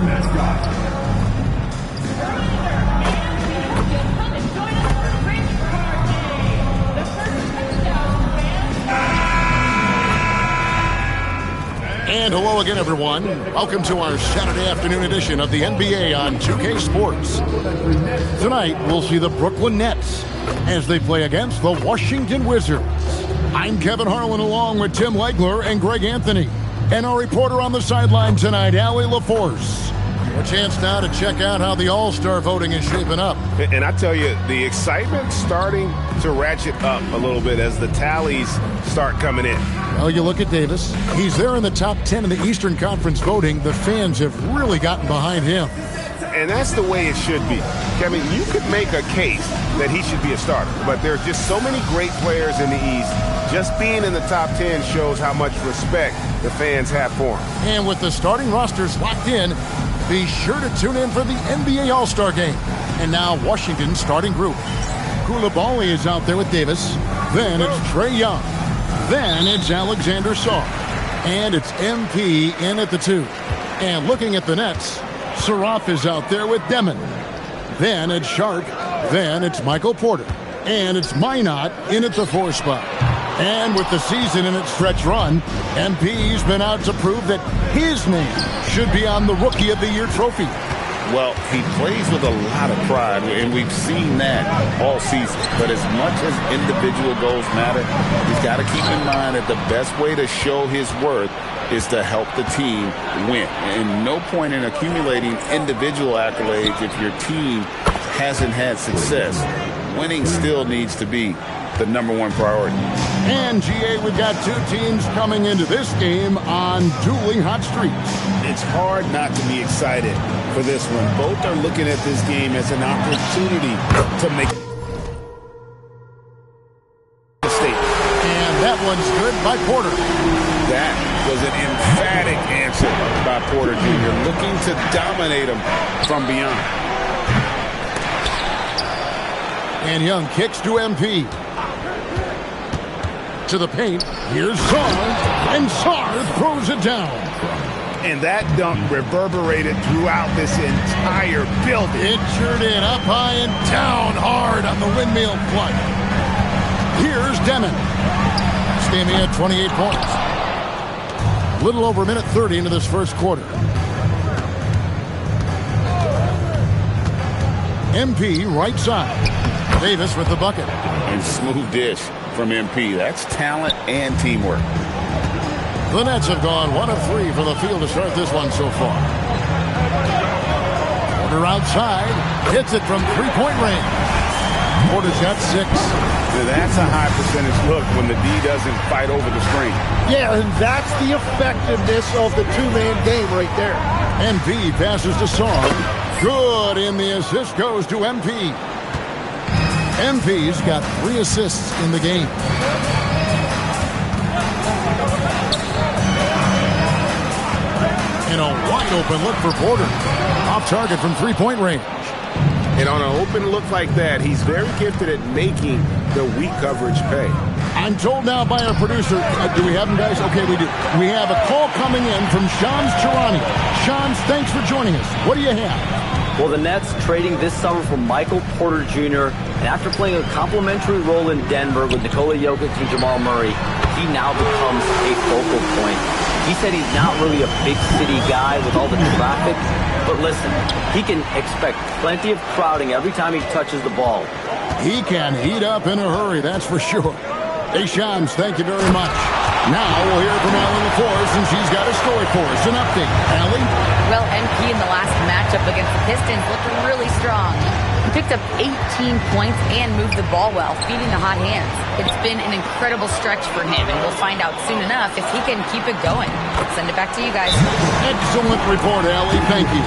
And hello again, everyone. Welcome to our Saturday afternoon edition of the NBA on 2K Sports. Tonight, we'll see the Brooklyn Nets as they play against the Washington Wizards. I'm Kevin Harlan along with Tim Legler and Greg Anthony. And our reporter on the sideline tonight, Allie LaForce. A chance now to check out how the All-Star voting is shaping up. And I tell you, the excitement's starting to ratchet up a little bit as the tallies start coming in. Well, you look at Davis. He's there in the top 10 in the Eastern Conference voting. The fans have really gotten behind him. And that's the way it should be. Kevin, you could make a case that he should be a starter, but there are just so many great players in the East. Just being in the top 10 shows how much respect the fans have for him. And with the starting rosters locked in, be sure to tune in for the NBA All-Star Game. And now Washington's starting group. Koulibaly is out there with Davis. Then it's Trae Young. Then it's Alexander Sarr. And it's MP in at the 2. And looking at the Nets, Saraf is out there with Demon. Then it's Sharp. Then it's Michael Porter. And it's Minot in at the 4 spot. And with the season in its stretch run, MP's been out to prove that his name should be on the Rookie of the Year trophy. Well, he plays with a lot of pride, and we've seen that all season. But as much as individual goals matter, he's got to keep in mind that the best way to show his worth is to help the team win. And no point in accumulating individual accolades if your team hasn't had success. Winning still needs to be the #1 priority. And, GA, we've got two teams coming into this game on dueling hot streaks. It's hard not to be excited for this one. Both are looking at this game as an opportunity to make a statement. And that one's good by Porter. That was an emphatic answer by Porter Jr., looking to dominate him from beyond. And Young kicks to MP. To the paint. Here's Sarr. And Sarr throws it down. And that dunk reverberated throughout this entire building. It sure did. Up high and down hard on the windmill plug. Here's Demon. Standing at 28 points. A little over a minute 30 into this first quarter. MP right side. Davis with the bucket. And smooth dish from MP. That's talent and teamwork. The Nets have gone 1 of 3 from the field to start this one so far. Porter outside. Hits it from three-point range. Porter's got 6. Now that's a high percentage look when the D doesn't fight over the screen. Yeah, and that's the effectiveness of the two-man game right there. MP passes to Sarr. Good, and the assist goes to MP. MP's got 3 assists in the game. And a wide open look for Porter. Off target from three-point range. And on an open look like that, he's very gifted at making the weak coverage pay. I'm told now by our producer, do we have him, guys? Okay, we do. We have a call coming in from Shams Charania. Shams, thanks for joining us. What do you have? Well, the Nets trading this summer for Michael Porter Jr. And after playing a complimentary role in Denver with Nikola Jokic and Jamal Murray, he now becomes a focal point. He said he's not really a big city guy with all the traffic, but listen, he can expect plenty of crowding every time he touches the ball. He can heat up in a hurry, that's for sure. Hey, Shams, thank you very much. Now we'll hear from Allie LaForce, and she's got a story for us. An update. Allie? Well, MP in the last matchup against the Pistons looked really strong. He picked up 18 points and moved the ball well, feeding the hot hands. It's been an incredible stretch for him, and we'll find out soon enough if he can keep it going. Send it back to you guys. Excellent report, Allie. Thank you.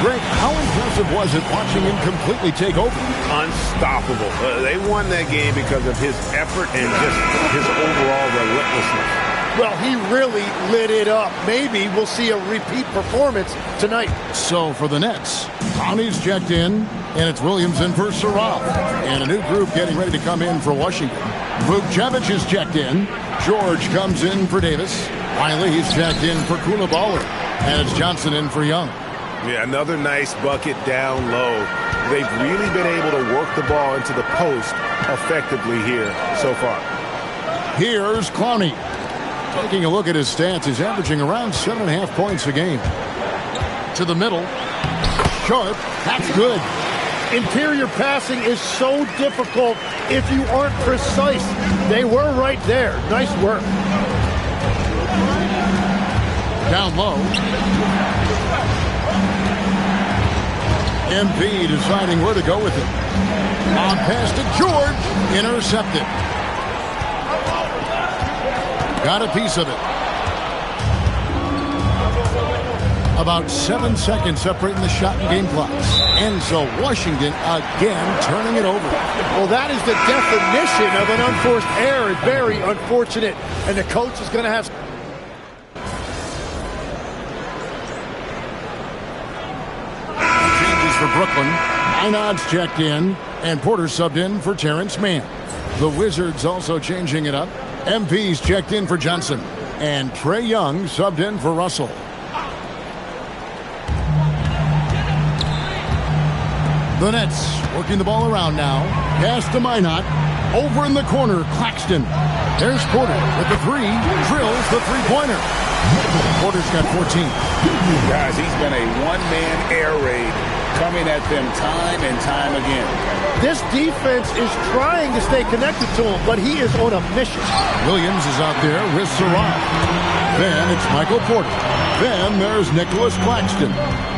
Greg, how impressive was it watching him completely take over? Unstoppable. They won that game because of his effort and just his overall relentlessness. Well, he really lit it up. Maybe we'll see a repeat performance tonight. So for the Nets, Connie's checked in, and it's Williams in for Saraf. And a new group getting ready to come in for Washington. Vukcevic is checked in. George comes in for Davis. Wiley, he's checked in for Koulibaly. And it's Johnson in for Young. Yeah, another nice bucket down low. They've really been able to work the ball into the post effectively here so far. Here's Clowney. Taking a look at his stats, he's averaging around 7.5 points a game. To the middle. Sharp. That's good. Interior passing is so difficult if you aren't precise. They were right there. Nice work. Down low. MP deciding where to go with it. On pass to George. Intercepted. Got a piece of it. About 7 seconds separating the shot and game clocks. And so Washington again turning it over. Well, that is the definition of an unforced error. Very unfortunate. And the coach is going to have... Changes for Brooklyn. Einad's checked in. And Porter subbed in for Terrence Mann. The Wizards also changing it up. MP's checked in for Johnson. And Trae Young subbed in for Russell. The Nets working the ball around now. Pass to Minot. Over in the corner, Claxton. There's Porter with the three. Drills the three-pointer. Porter's got 14. Guys, he's been a one-man air raid coming at them time and time again. This defense is trying to stay connected to him, but he is on a mission. Williams is out there with Sarab. Then it's Michael Porter. Then there's Nicholas Claxton.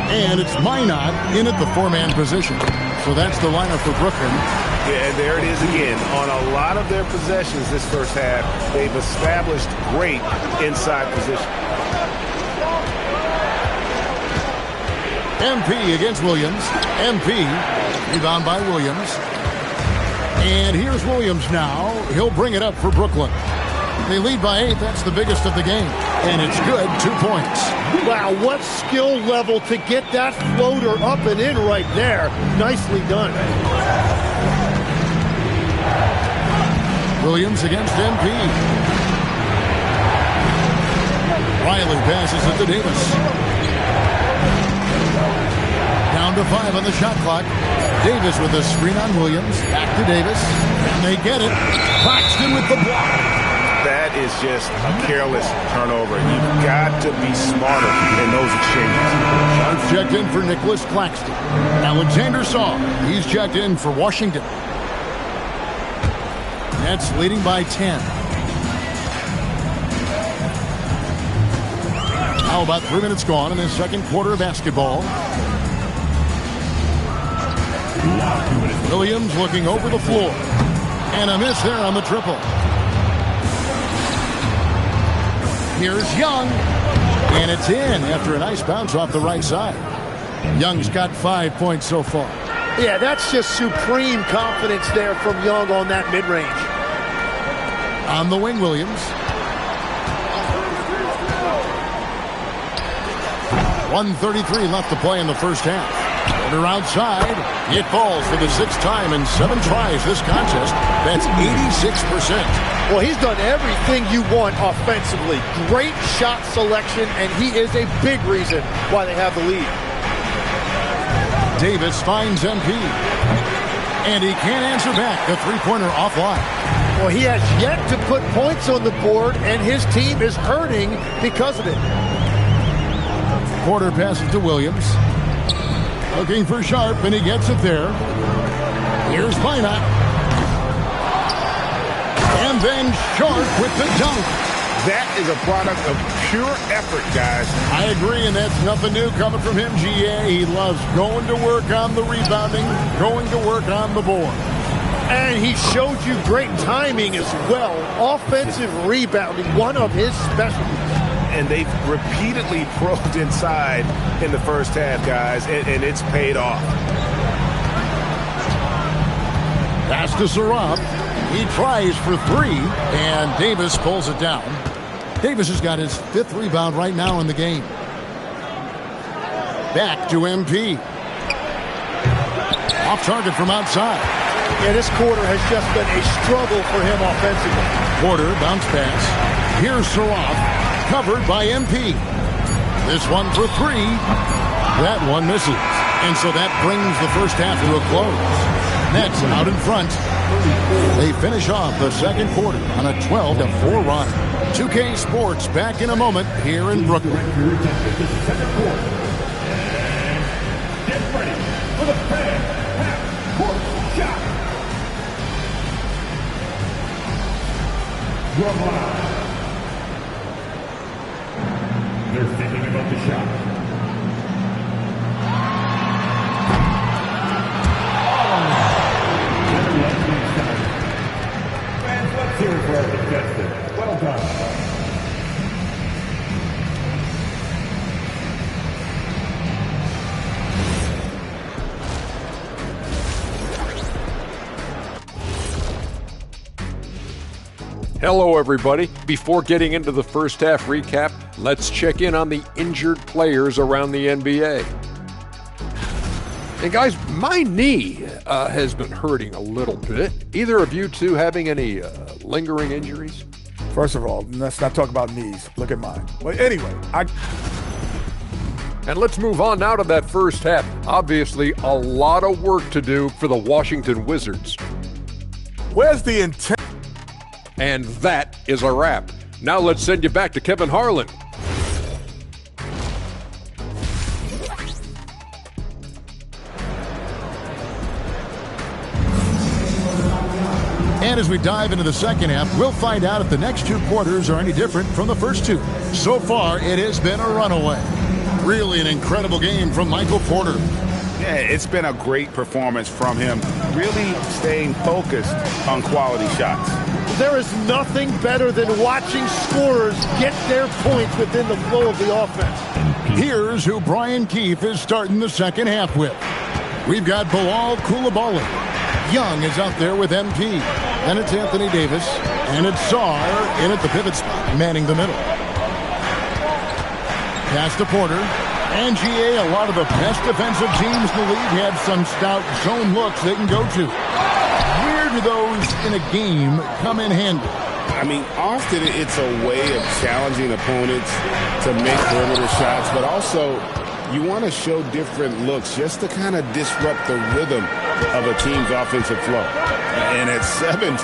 And it's Minot in at the four-man position. So that's the lineup for Brooklyn. Yeah, and there it is again. On a lot of their possessions this first half, they've established great inside position. MP against Williams. MP, rebound by Williams. And here's Williams now. He'll bring it up for Brooklyn. They lead by 8. That's the biggest of the game. And it's good. 2 points. Wow, what skill level to get that floater up and in right there. Nicely done. Williams against MP. Riley passes it to Davis. Down to 5 on the shot clock. Davis with a screen on Williams. Back to Davis. And they get it. Claxton with the block. That is just a careless turnover. You've got to be smarter in those exchanges. Sharp checked in for Nicholas Claxton. Alexander Saw. He's checked in for Washington. Nets leading by 10. Now about 3 minutes gone in the second quarter of basketball. Williams looking over the floor. And a miss there on the triple. Here's Young. And it's in after a nice bounce off the right side. Young's got 5 points so far. Yeah, that's just supreme confidence there from Young on that mid-range. On the wing, Williams. 1:33 left to play in the first half. Porter outside. It falls for the 6th time in 7 tries this contest. That's 86%. Well, he's done everything you want offensively. Great shot selection, and he is a big reason why they have the lead. Davis finds MP. And he can't answer back. The three-pointer offline. Well, he has yet to put points on the board, and his team is hurting because of it. Porter passes to Williams. Looking for Sharp, and he gets it there. Here's Minot. And then Sharp with the dunk. That is a product of pure effort, guys. I agree, and that's nothing new coming from him, GA. He loves going to work on the rebounding, going to work on the board. And he showed you great timing as well. Offensive rebounding, one of his specialties. And they've repeatedly probed inside in the first half, guys, and it's paid off. Pass to Sarab. He tries for 3, and Davis pulls it down. Davis has got his 5th rebound right now in the game. Back to MP. Off target from outside. Yeah, this quarter has just been a struggle for him offensively. Porter, bounce pass. Here's Sarab, covered by MP. This one for 3. That one misses. And so that brings the first half to a close. Nets out in front. They finish off the second quarter on a 12-4 run. 2K Sports back in a moment here in Brooklyn. Get ready for the fan half-court shot. Drum line. They're thinking about the shot. Fans, let's hear it for our contestant. Well done. Hello, everybody. Before getting into the first half recap, let's check in on the injured players around the NBA. And guys, my knee has been hurting a little bit. Either of you two having any lingering injuries? First of all, let's not talk about knees. Look at mine. But anyway, And let's move on now to that first half. Obviously, a lot of work to do for the Washington Wizards. Where's the intent? And that is a wrap. Now let's send you back to Kevin Harlan. And as we dive into the second half, we'll find out if the next two quarters are any different from the first two. So far, it has been a runaway. Really an incredible game from Michael Porter. Yeah, it's been a great performance from him, really staying focused on quality shots. There is nothing better than watching scorers get their points within the flow of the offense. Here's who Brian Keefe is starting the second half with. We've got Bilal Coulibaly. Young is out there with MP. Then it's Anthony Davis. And it's Sarr in at the pivot spot, manning the middle. Pass to Porter. And GA, a lot of the best defensive teams in the league have some stout zone looks they can go to. Where do those in a game come in handy? I mean, often it's a way of challenging opponents to make perimeter shots, but also you want to show different looks just to kind of disrupt the rhythm of a team's offensive flow. And at 7'1",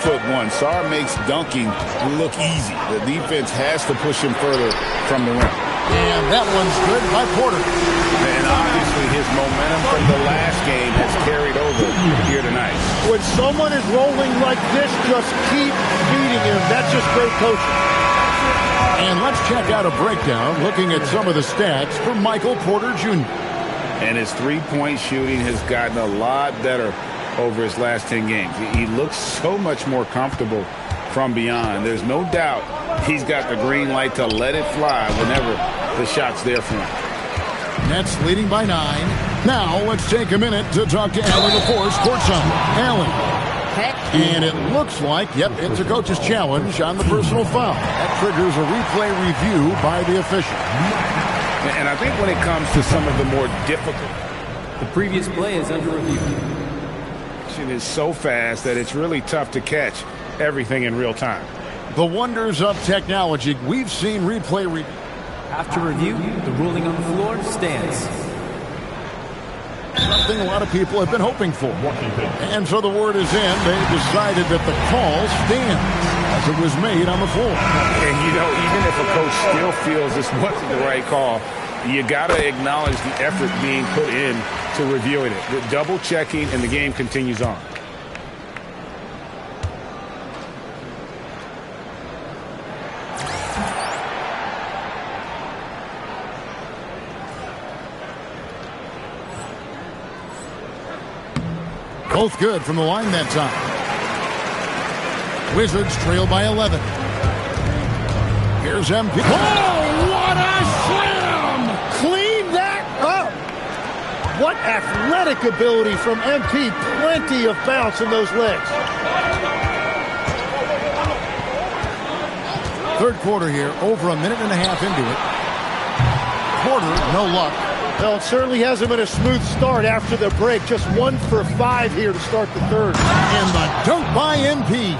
Sarr makes dunking look easy. The defense has to push him further from the rim. And that one's good by Porter. And obviously his momentum from the last game has carried over here tonight. When someone is rolling like this, just keep feeding him. That's just great coaching. And let's check out a breakdown looking at some of the stats for Michael Porter Jr. And his three-point shooting has gotten a lot better over his last 10 games. He looks so much more comfortable from beyond. There's no doubt he's got the green light to let it fly whenever the shot's there for him. Nets leading by 9. Now let's take a minute to talk to Allen LaForce courtside. Allen. And it looks like, yep, it's a coach's challenge on the personal foul. That triggers a replay review by the official. And I think when it comes to some of the more difficult, the previous play is under review. It is so fast that it's really tough to catch everything in real time. The wonders of technology. We've seen replay review. After review, the ruling on the floor stands. Something a lot of people have been hoping for. And so the word is in. They decided that the call stands as it was made on the floor. And, you know, even if a coach still feels this wasn't the right call, you got to acknowledge the effort being put in to reviewing it. The double checking, and the game continues on. Both good from the line that time. Wizards trail by 11. Here's MP. Oh, what a slam! Clean that up! What athletic ability from MP. Plenty of bounce in those legs. Third quarter here, over a minute and a half into it. Porter, no luck. Well, it certainly hasn't been a smooth start after the break. Just 1 for 5 here to start the third. And the dunk by MP.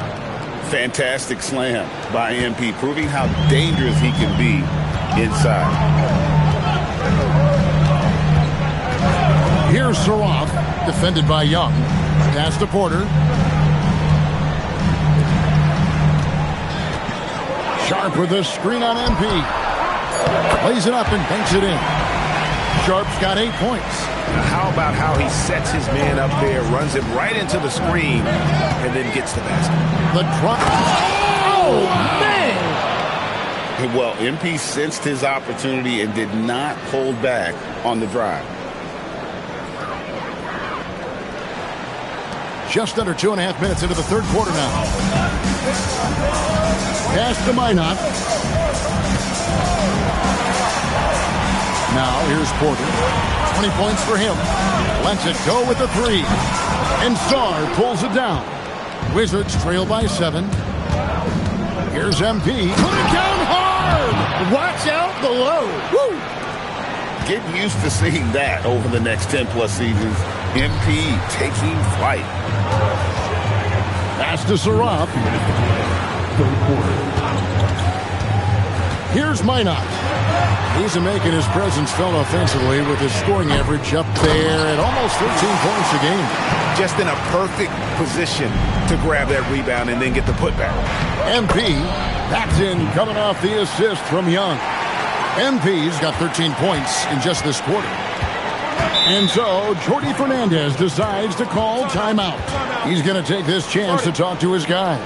Fantastic slam by MP, proving how dangerous he can be inside. Here's Saroff, defended by Young. Pass to Porter. Sharp with a screen on MP. Plays it up and banks it in. Sharp's got 8 points. Now how about how he sets his man up there, runs him right into the screen, and then gets the basket. The drop. Oh, man! Well, MP sensed his opportunity and did not hold back on the drive. Just under 2.5 minutes into the third quarter now. Pass to Minot. Now here's Porter. 20 points for him. Lets it go with the three. And Sarr pulls it down. Wizards trail by 7. Here's MP. Put it down hard! Watch out below. Woo! Get used to seeing that over the next 10-plus seasons. MP taking flight. Pass to Saroff. Here's Minot. He's making his presence felt offensively with his scoring average up there at almost 13 points a game. Just in a perfect position to grab that rebound and then get the putback. MP backs in, coming off the assist from Young. MP's got 13 points in just this quarter. And so Jordi Fernandez decides to call timeout. He's going to take this chance to talk to his guys.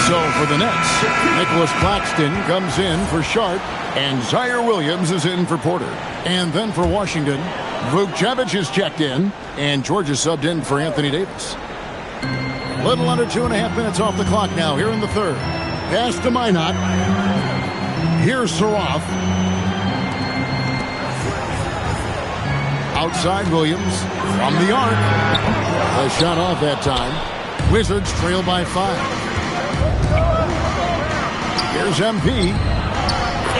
So for the Nets, Nicholas Claxton comes in for Sharp, and Zaire Williams is in for Porter. And then for Washington, Vukcevic is checked in, and Georgia subbed in for Anthony Davis. Little under 2.5 minutes off the clock now here in the third. Pass to Minot. Here's Saroff. Outside Williams from the arc. A shot off that time. Wizards trail by 5. Here's MP.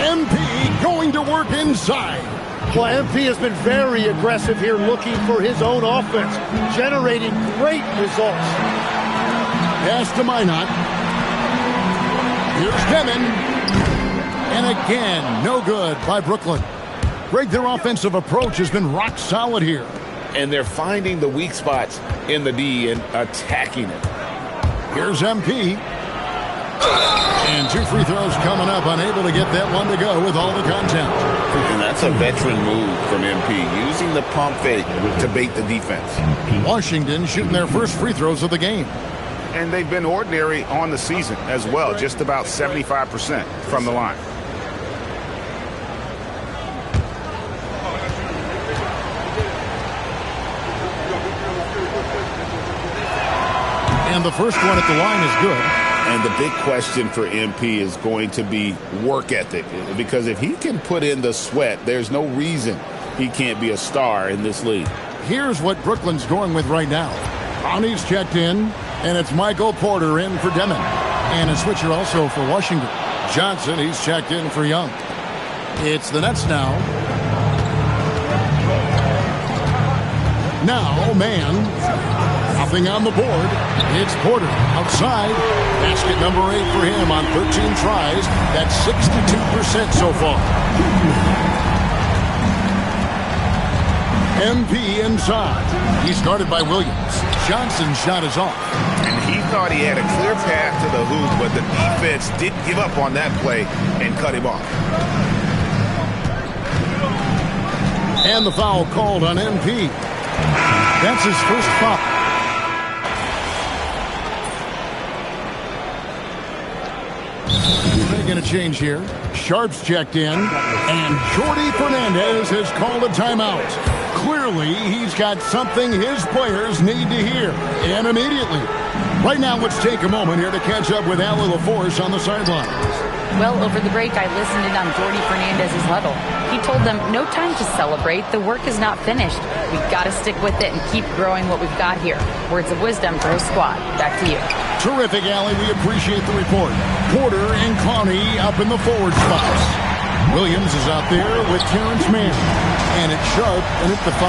MP going to work inside. Well, MP has been very aggressive here, looking for his own offense, generating great results. Pass to Minot. Here's Demon. And again, no good by Brooklyn. Greg, their offensive approach has been rock solid here. And they're finding the weak spots in the D and attacking it. Here's MP. And 2 free throws coming up, unable to get that one to go with all the content. And that's a veteran move from MP, using the pump fake to bait the defense. Washington shooting their first free throws of the game. And they've been ordinary on the season as well, just about 75% from the line. And the first one at the line is good. And the big question for MP is going to be work ethic. Because if he can put in the sweat, there's no reason he can't be a star in this league. Here's what Brooklyn's going with right now. Ronnie's checked in, and it's Michael Porter in for Demon. And a switcher also for Washington. Johnson, he's checked in for Young. It's the Nets now. Now, man. Nothing on the board. It's Porter outside. Basket number 8 for him on 13 tries. That's 62% so far. MP inside. He started by Williams. Johnson's shot is off. And he thought he had a clear path to the hoop, but the defense didn't give up on that play and cut him off. And the foul called on MP. That's his first foul. Making a change here. Sharp's checked in, and Jordi Fernandez has called a timeout. Clearly, he's got something his players need to hear, and immediately. Right now, let's take a moment here to catch up with Al LaForce on the sidelines. Well, over the break, I listened in on Jordi Fernandez's huddle. He told them, no time to celebrate. The work is not finished. We've got to stick with it and keep growing what we've got here. Words of wisdom for his squad. Back to you. Terrific, Allie. We appreciate the report. Porter and Clowney up in the forward spots. Williams is out there with Terrence Mann. And it's Sharp and it's the 5.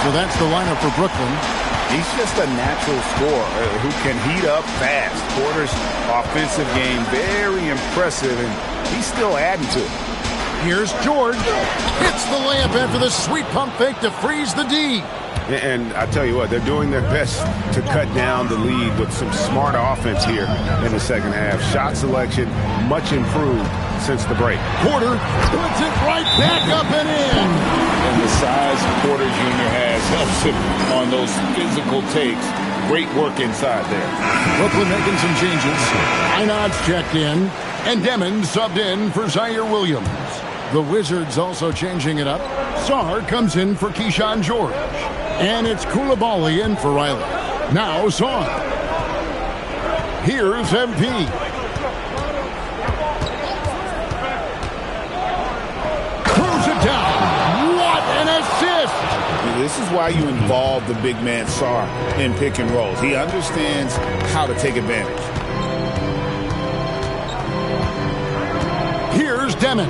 So that's the lineup for Brooklyn. He's just a natural scorer who can heat up fast. Porter's offensive game, very impressive, and he's still adding to it. Here's George. Hits the layup after the sweet pump fake to freeze the D. And I tell you what, they're doing their best to cut down the lead with some smart offense here in the second half. Shot selection much improved since the break. Porter puts it right back up and in. And the size Porter Jr. has helps him on those physical takes. Great work inside there. Brooklyn making some changes. Einad's checked in, and Demon subbed in for Zaire Williams. The Wizards also changing it up. Sarr comes in for Keyshawn George. And it's Koulibaly in for Riley. Now Sarr. Here's MP. Throws it down. What an assist! This is why you involve the big man Sarr in pick and rolls. He understands how to take advantage. Here's Demon.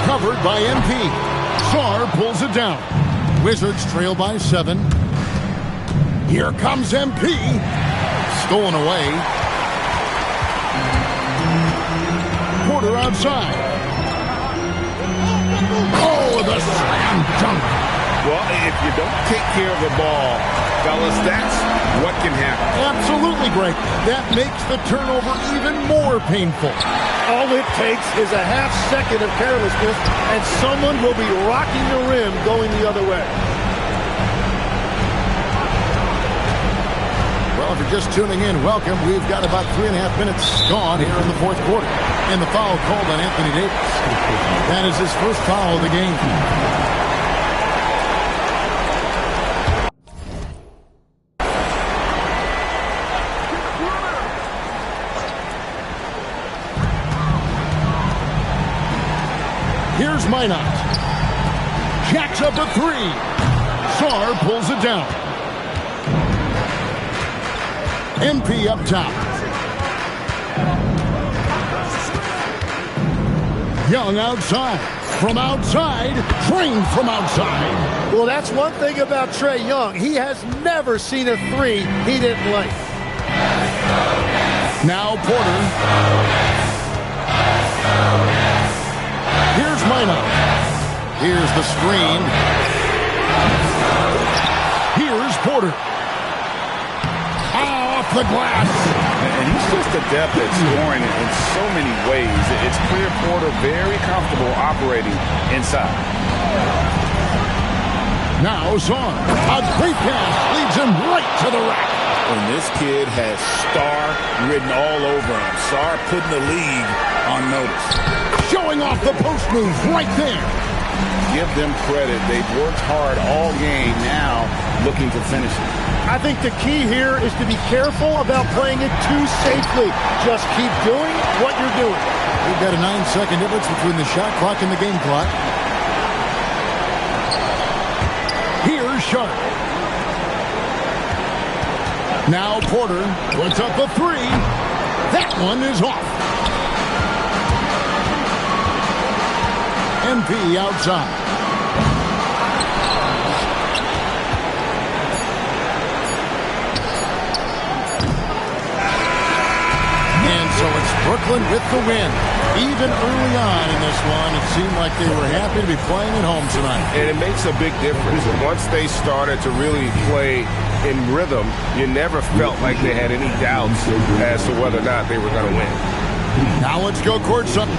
Covered by MP. Sarr pulls it down. Wizards trail by 7. Here comes MP. Stolen away. Porter outside. Oh, the slam dunk. Well, if you don't take care of the ball, fellas, that's what can happen. Absolutely, Greg. That makes the turnover even more painful. All it takes is a half second of carelessness, and someone will be rocking the rim going the other way. Well, if you're just tuning in, welcome. We've got about 3.5 minutes gone here in the fourth quarter. And the foul called on Anthony Davis. That is his first foul of the game. Here's Minot. Jacks up a 3. Sarr pulls it down. MP up top. Young outside. From outside. Trained from outside. Well, that's one thing about Trae Young. He has never seen a 3 he didn't like. Now Porter. Here's Minot. Here's the screen. Here's Porter. Off the glass. And he's just adept at scoring in so many ways. It's clear Porter very comfortable operating inside. Now Sarr. A great pass leads him right to the rack. And this kid has star written all over him. Sarr putting the league on notice. Showing off the post move right there. Give them credit. They've worked hard all game, now looking to finish it. I think the key here is to be careful about playing it too safely. Just keep doing what you're doing. We've got a 9-second difference between the shot clock and the game clock. Here's Sharp. Now Porter puts up a 3. That one is off. MP outside. And so it's Brooklyn with the win. Even early on in this one, it seemed like they were happy to be playing at home tonight. And it makes a big difference. And once they started to really play in rhythm, you never felt like they had any doubts as to whether or not they were going to win. Now let's go courtside.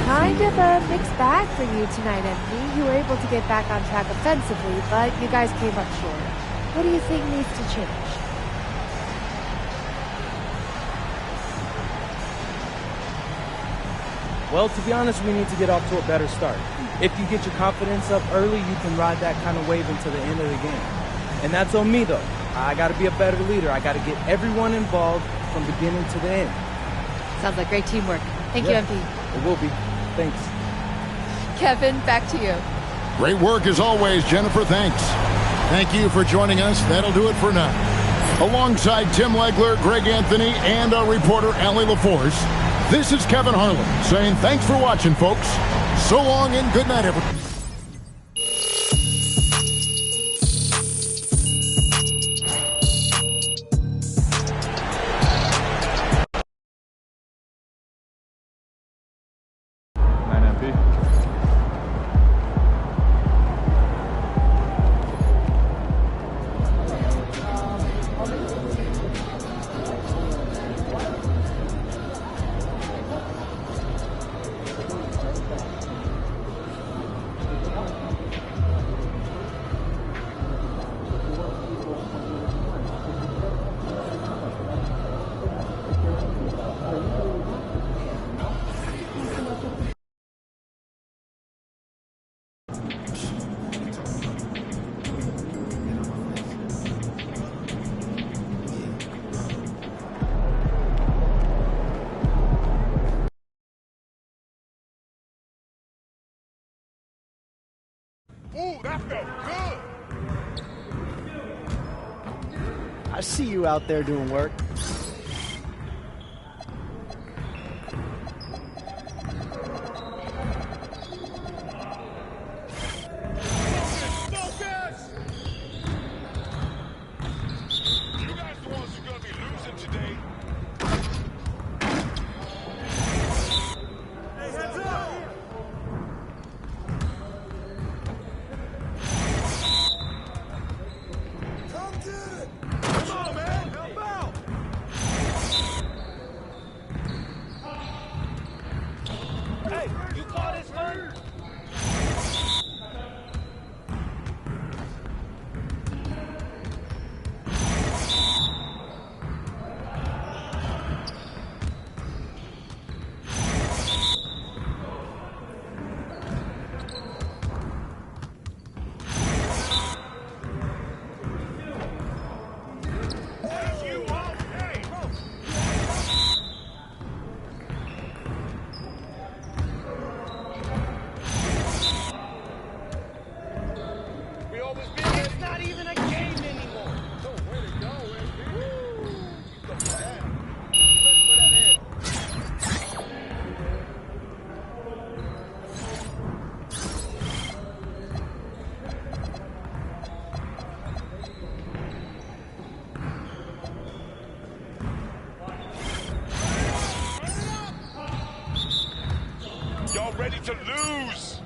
Kind of a mixed bag for you tonight, MP. You were able to get back on track offensively, but you guys came up short. What do you think needs to change? Well, to be honest, we need to get off to a better start. If you get your confidence up early, you can ride that kind of wave until the end of the game. And that's on me, though. I got to be a better leader. I got to get everyone involved from beginning to the end. Sounds like great teamwork. Thank you, MP. It will be. Thanks. Kevin, back to you. Great work as always, Jennifer. Thanks. Thank you for joining us. That'll do it for now. Alongside Tim Legler, Greg Anthony, and our reporter, Allie LaForce, this is Kevin Harlan saying thanks for watching, folks. So long and good night, everyone. Ooh, that felt good. I see you out there doing work. Y'all ready to lose?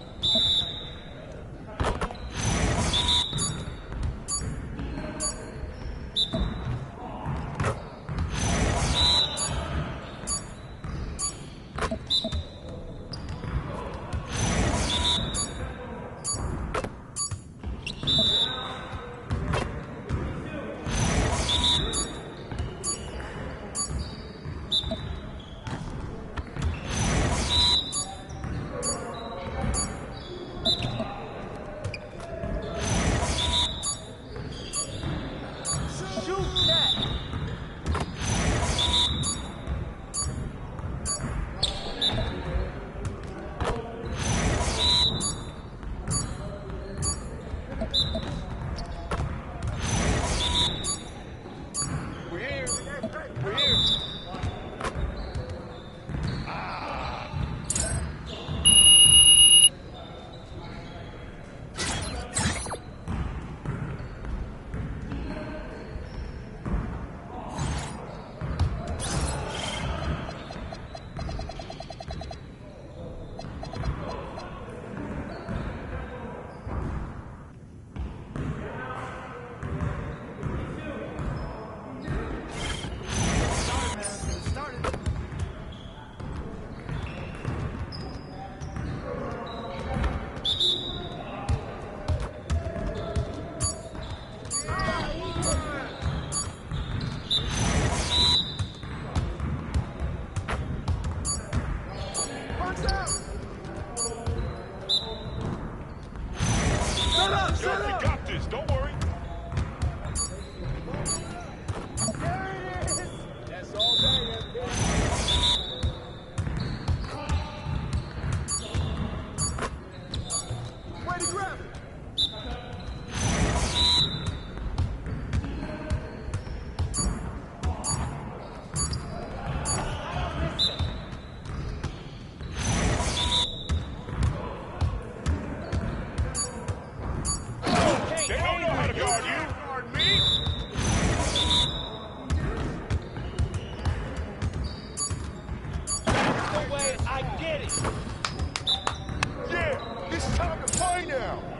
Yeah, it's time to play now.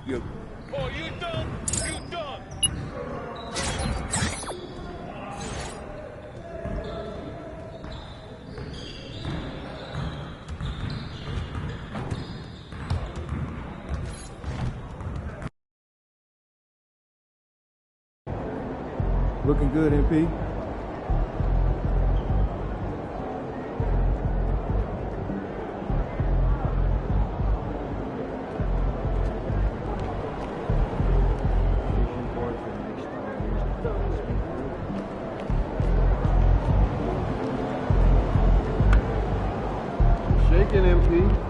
You. Oh, you done? You done? Looking good, MP. Shaking, MP.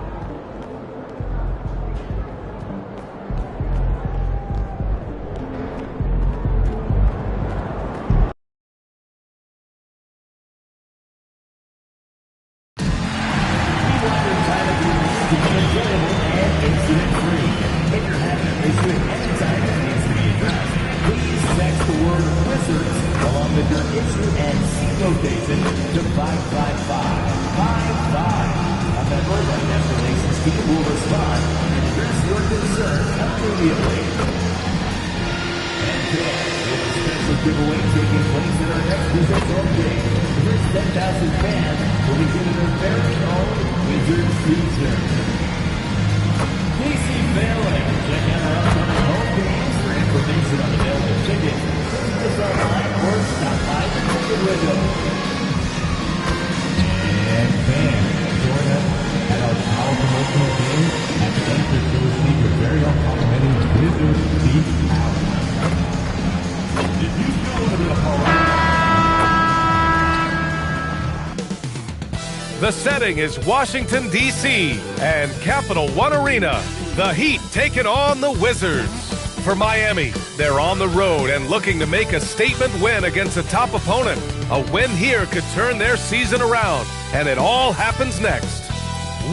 The setting is Washington, D.C. and Capital One Arena. The Heat taking on the Wizards. For Miami, they're on the road and looking to make a statement win against a top opponent. A win here could turn their season around, and it all happens next.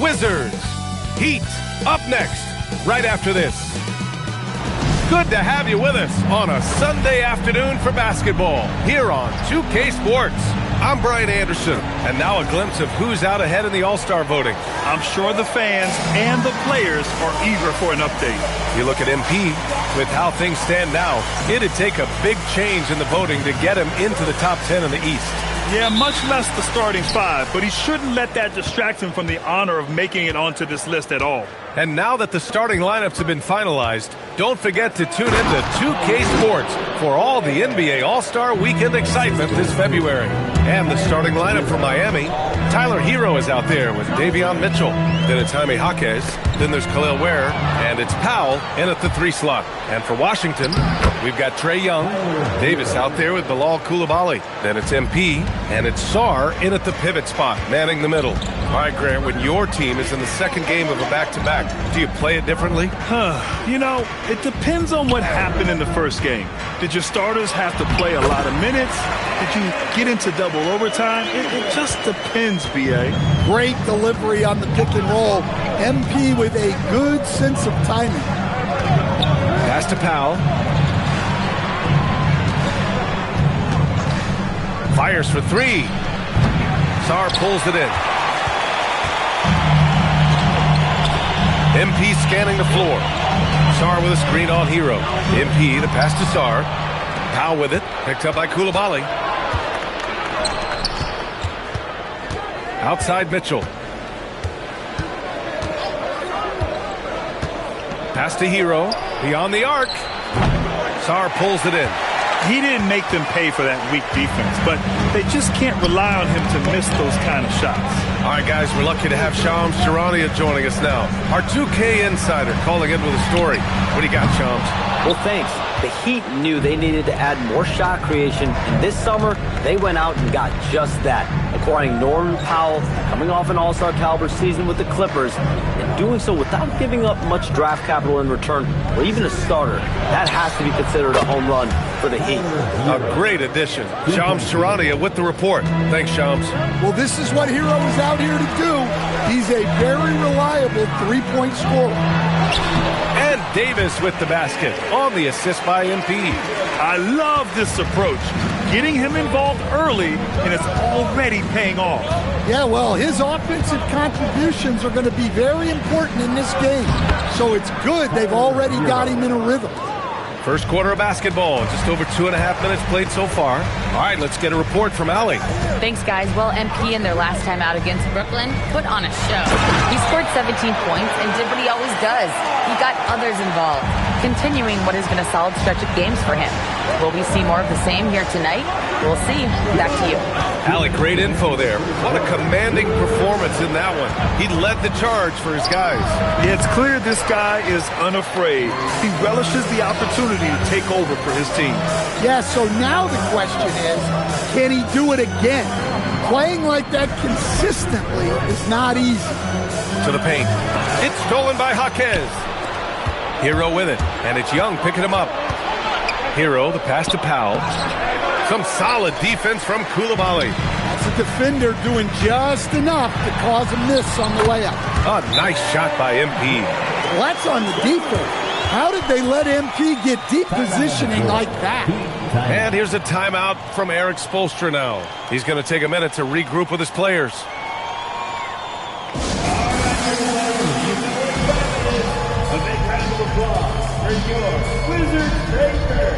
Wizards, Heat, up next, right after this. Good to have you with us on a Sunday afternoon for basketball here on 2K Sports. I'm Brian Anderson, and now a glimpse of who's out ahead in the All-Star voting. I'm sure the fans and the players are eager for an update. You look at MP, with how things stand now, it'd take a big change in the voting to get him into the top 10 in the East. Yeah, much less the starting five, but he shouldn't let that distract him from the honor of making it onto this list at all. And now that the starting lineups have been finalized, don't forget to tune in to 2K Sports for all the NBA All-Star Weekend excitement this February. And the starting lineup for Miami, Tyler Hero is out there with Davion Mitchell. Then it's Jaime Jaquez. Then there's Khalil Ware. And it's Powell in at the 3 slot. And for Washington, we've got Trae Young. Davis out there with Bilal Coulibaly. Then it's MP. And it's Sarr in at the pivot spot, manning the middle. All right, Grant, when your team is in the second game of a back-to-back, do you play it differently? You know, it depends on what happened in the first game. Did your starters have to play a lot of minutes? Did you get into double overtime? It just depends, B.A. Great delivery on the pick and roll. MP with a good sense of timing. Pass to Powell. Fires for 3. Sarr pulls it in. MP scanning the floor. Sarr with a screen on Hero. MP, the pass to Sarr. Powell with it. Picked up by Coulibaly. Outside Mitchell. Pass to Hero. Beyond the arc. Sarr pulls it in. He didn't make them pay for that weak defense, but they just can't rely on him to miss those kind of shots. All right, guys, we're lucky to have Shams Charania joining us now. Our 2K insider calling in with a story. What do you got, Shams? Well, thanks. The Heat knew they needed to add more shot creation, and this summer, they went out and got just that, acquiring Norman Powell, coming off an All-Star caliber season with the Clippers, and doing so without giving up much draft capital in return, or even a starter. That has to be considered a home run for the Heat. A great addition. Shams Charania with the report. Thanks, Shams. Well, this is what Hero is out here to do. He's a very reliable three-point scorer. And Davis with the basket on the assist by MP. I love this approach. Getting him involved early, and it's already paying off. Yeah, well, his offensive contributions are going to be very important in this game. So it's good they've already got him in a rhythm. First quarter of basketball, just over 2.5 minutes played so far. All right, let's get a report from Allie. Thanks, guys. Well, MP in their last time out against Brooklyn put on a show. He scored 17 points and did what he always does. He got others involved, continuing what has been a solid stretch of games for him. Will we see more of the same here tonight? We'll see. Back to you. Allie, great info there. What a commanding performance in that one. He led the charge for his guys. Yeah, it's clear this guy is unafraid. He relishes the opportunity to take over for his team. Yeah, so now the question is, can he do it again? Playing like that consistently is not easy. To the paint. It's stolen by Jaquez. Hero with it, and it's Young picking him up. Hero, the pass to Powell. Some solid defense from Coulibaly. That's a defender doing just enough to cause a miss on the layup. A nice shot by MP. Well, that's on the defense. How did they let MP get deep positioning like that? And here's a timeout from Eric Spoelstra now. He's going to take a minute to regroup with his players. A big round of applause for your Wizards Breaker.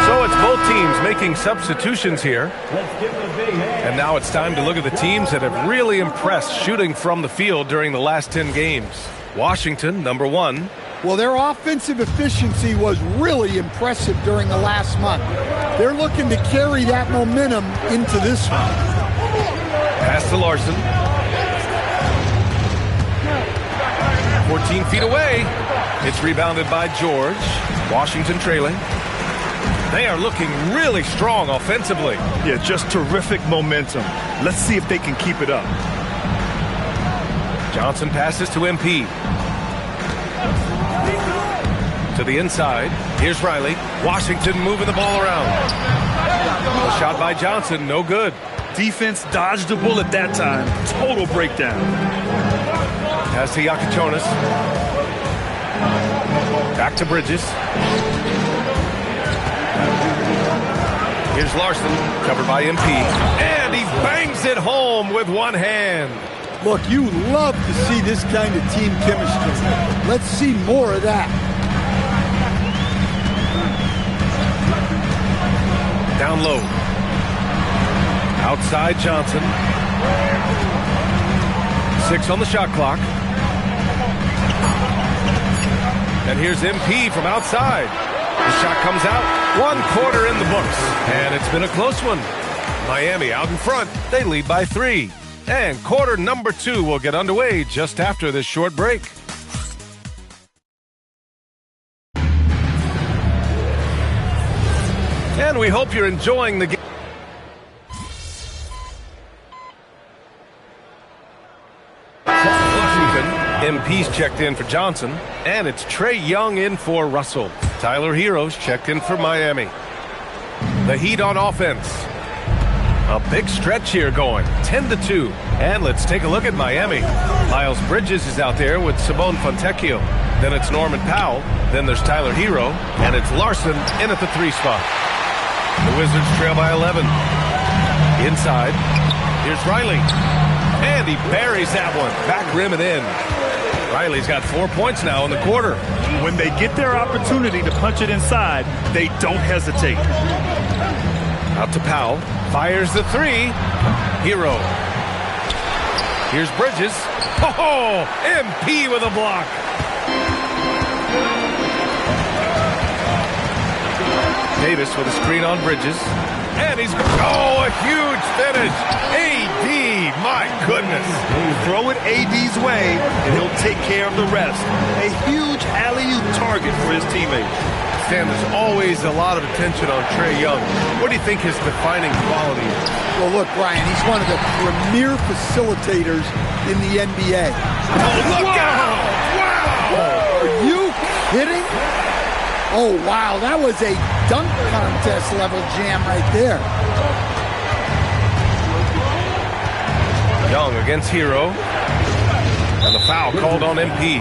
So it's both teams making substitutions here. Let's give them a big hand. And now it's time to look at the teams that have really impressed shooting from the field during the last 10 games. Washington, number 1. Well, their offensive efficiency was really impressive during the last month. They're looking to carry that momentum into this one. Pass to Larson. 14 feet away. It's rebounded by George. Washington trailing. They are looking really strong offensively. Yeah, just terrific momentum. Let's see if they can keep it up. Johnson passes to MP. To the inside. Here's Riley. Washington moving the ball around. A shot by Johnson, no good. Defense dodged the bullet that time. Total breakdown. Pass to Yakichonis. Back to Bridges. Here's Larson, covered by MP. And he bangs it home with one hand. Look, you love to see this kind of team chemistry. Let's see more of that. Down low. Outside Johnson. 6 on the shot clock. And here's MP from outside. The shot comes out. 1 quarter in the books. And it's been a close one. Miami out in front. They lead by 3. And quarter number 2 will get underway just after this short break. And we hope you're enjoying the game. MP's checked in for Johnson, and it's Trae Young in for Russell. Tyler Hero's checked in for Miami. The Heat on offense. A big stretch here going, 10-2. And let's take a look at Miami. Miles Bridges is out there with Simone Fontecchio. Then it's Norman Powell. Then there's Tyler Hero, and it's Larson in at the 3 spot. The Wizards trail by 11. Inside, here's Riley. And he buries that one. Back rim and in. Riley's got 4 points now in the quarter. When they get their opportunity to punch it inside, they don't hesitate. Out to Powell. Fires the 3. Hero. Here's Bridges. Oh, MP with a block. Davis with a screen on Bridges. And he's, a huge finish. AD, my goodness. Throw it AD's way, and he'll take care of the rest. A huge alley-oop target for his teammates. Stan, there's always a lot of attention on Trae Young. What do you think his defining quality is? Well, look, Brian, he's one of the premier facilitators in the NBA. Oh, look out! Wow! Are you kidding? Oh, wow, that was a dunk contest level jam right there. Young against Hero. And the foul called on MP.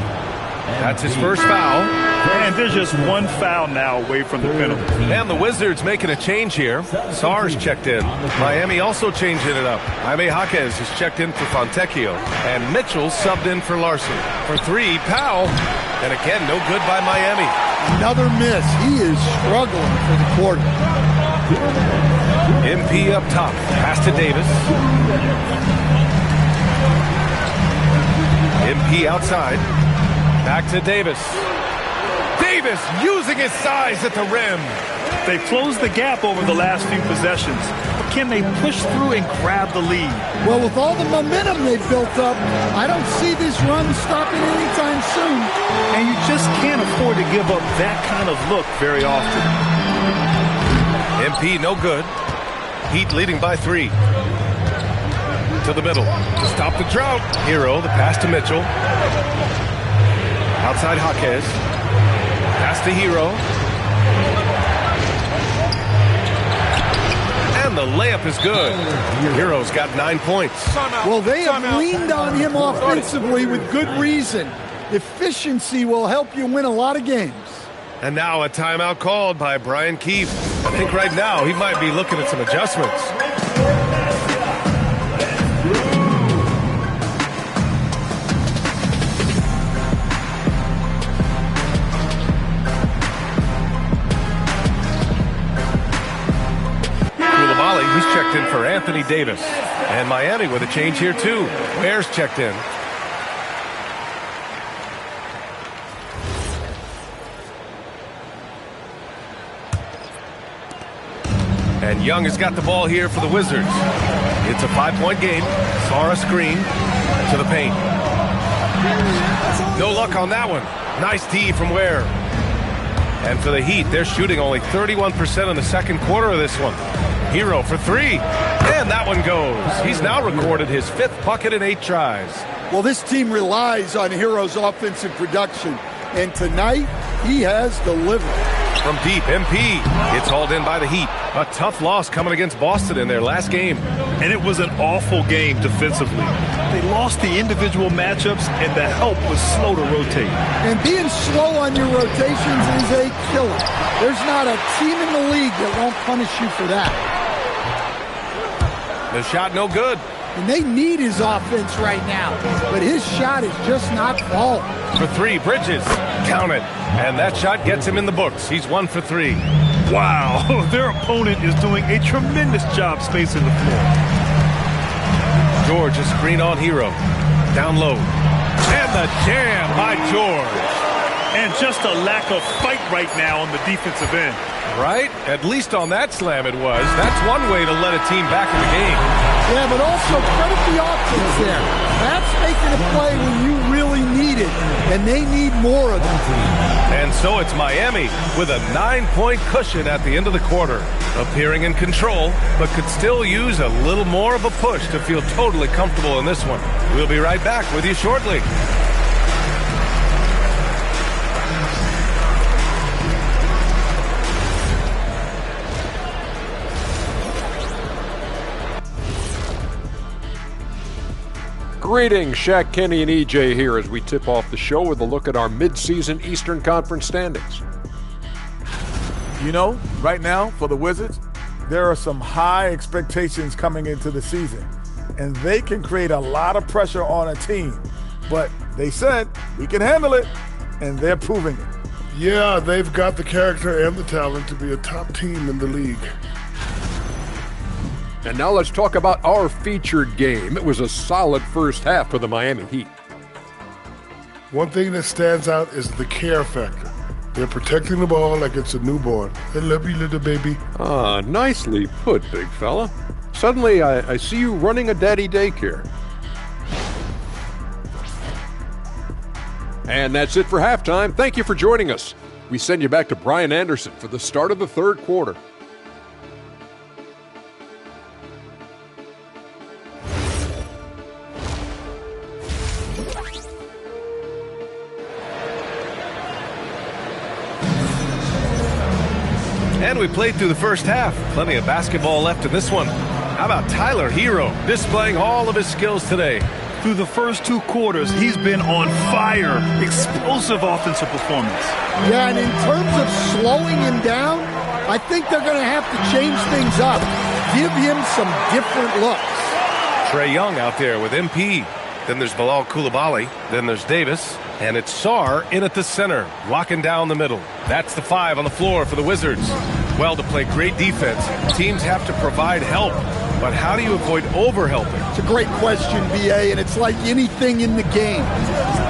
That's his first foul. And there's just one foul now away from the penalty. And the Wizards making a change here. Sarge checked in. Miami also changing it up. Jaime Jaquez is checked in for Fontecchio. And Mitchell subbed in for Larson. For 3, Powell. And again, no good by Miami. Another miss. He is struggling for the quarter. MP up top. Pass to Davis. MP outside. Back to Davis. Davis using his size at the rim. They closed the gap over the last few possessions. But can they push through and grab the lead? Well, with all the momentum they've built up, I don't see this run stopping anytime soon. And you just can't afford to give up that kind of look very often. MP no good. Heat leading by 3. To the middle. To stop the drought. Hero, the pass to Mitchell. Outside Jaquez. Pass to Hero. And the layup is good. Hero's got 9 points. Well, they have leaned on him offensively with good reason. Efficiency will help you win a lot of games. And now a timeout called by Brian Keefe. I think right now he might be looking at some adjustments. He's checked in for Anthony Davis. And Miami with a change here, too. Bears checked in. And Young has got the ball here for the Wizards. It's a 5-point game. Saw a screen to the paint. No luck on that one. Nice D from Ware. And for the Heat, they're shooting only 31% in the second quarter of this one. Hero for 3. And that one goes. He's now recorded his 5th bucket in 8 tries. Well, this team relies on Hero's offensive production. And tonight, he has delivered. From deep, MP. It's hauled in by the Heat. A tough loss coming against Boston in their last game. And it was an awful game defensively. They lost the individual matchups, and the help was slow to rotate. And being slow on your rotations is a killer. There's not a team in the league that won't punish you for that. The shot no good. And they need his offense right now, but his shot is just not falling. For three, Bridges. Count it. And that shot gets him in the books. He's 1 for 3. Wow, their opponent is doing a tremendous job spacing the floor. George, a screen on Hero. Down low. And the jam by George. And just a lack of fight right now on the defensive end. Right? At least on that slam it was. That's one way to let a team back in the game. Yeah, but also credit the offense there. That's making a play when you really need it, and they need more of that. And so it's Miami with a 9-point cushion at the end of the quarter. Appearing in control, but could still use a little more of a push to feel totally comfortable in this one. We'll be right back with you shortly. Greetings, Shaq, Kenny, and EJ here as we tip off the show with a look at our mid-season Eastern Conference standings. You know, right now for the Wizards, there are some high expectations coming into the season, and they can create a lot of pressure on a team. But they said, we can handle it, and they're proving it. Yeah, they've got the character and the talent to be a top team in the league. And now let's talk about our featured game. It was a solid first half for the Miami Heat. One thing that stands out is the care factor. They're protecting the ball like it's a newborn. I love you, little baby. Ah, nicely put, big fella. Suddenly, I see you running a daddy daycare. And that's it for halftime. Thank you for joining us. We send you back to Brian Anderson for the start of the third quarter. And we played through the first half. Plenty of basketball left in this one. How about Tyler Hero displaying all of his skills today? Through the first 2 quarters, he's been on fire. Explosive offensive performance. Yeah, and in terms of slowing him down, I think they're going to have to change things up. Give him some different looks. Trae Young out there with MP. Then there's Bilal Coulibaly. Then there's Davis. And it's Sarr in at the center, locking down the middle. That's the 5 on the floor for the Wizards. Well, to play great defense, teams have to provide help. But how do you avoid overhelping? It's a great question, BA, and it's like anything in the game.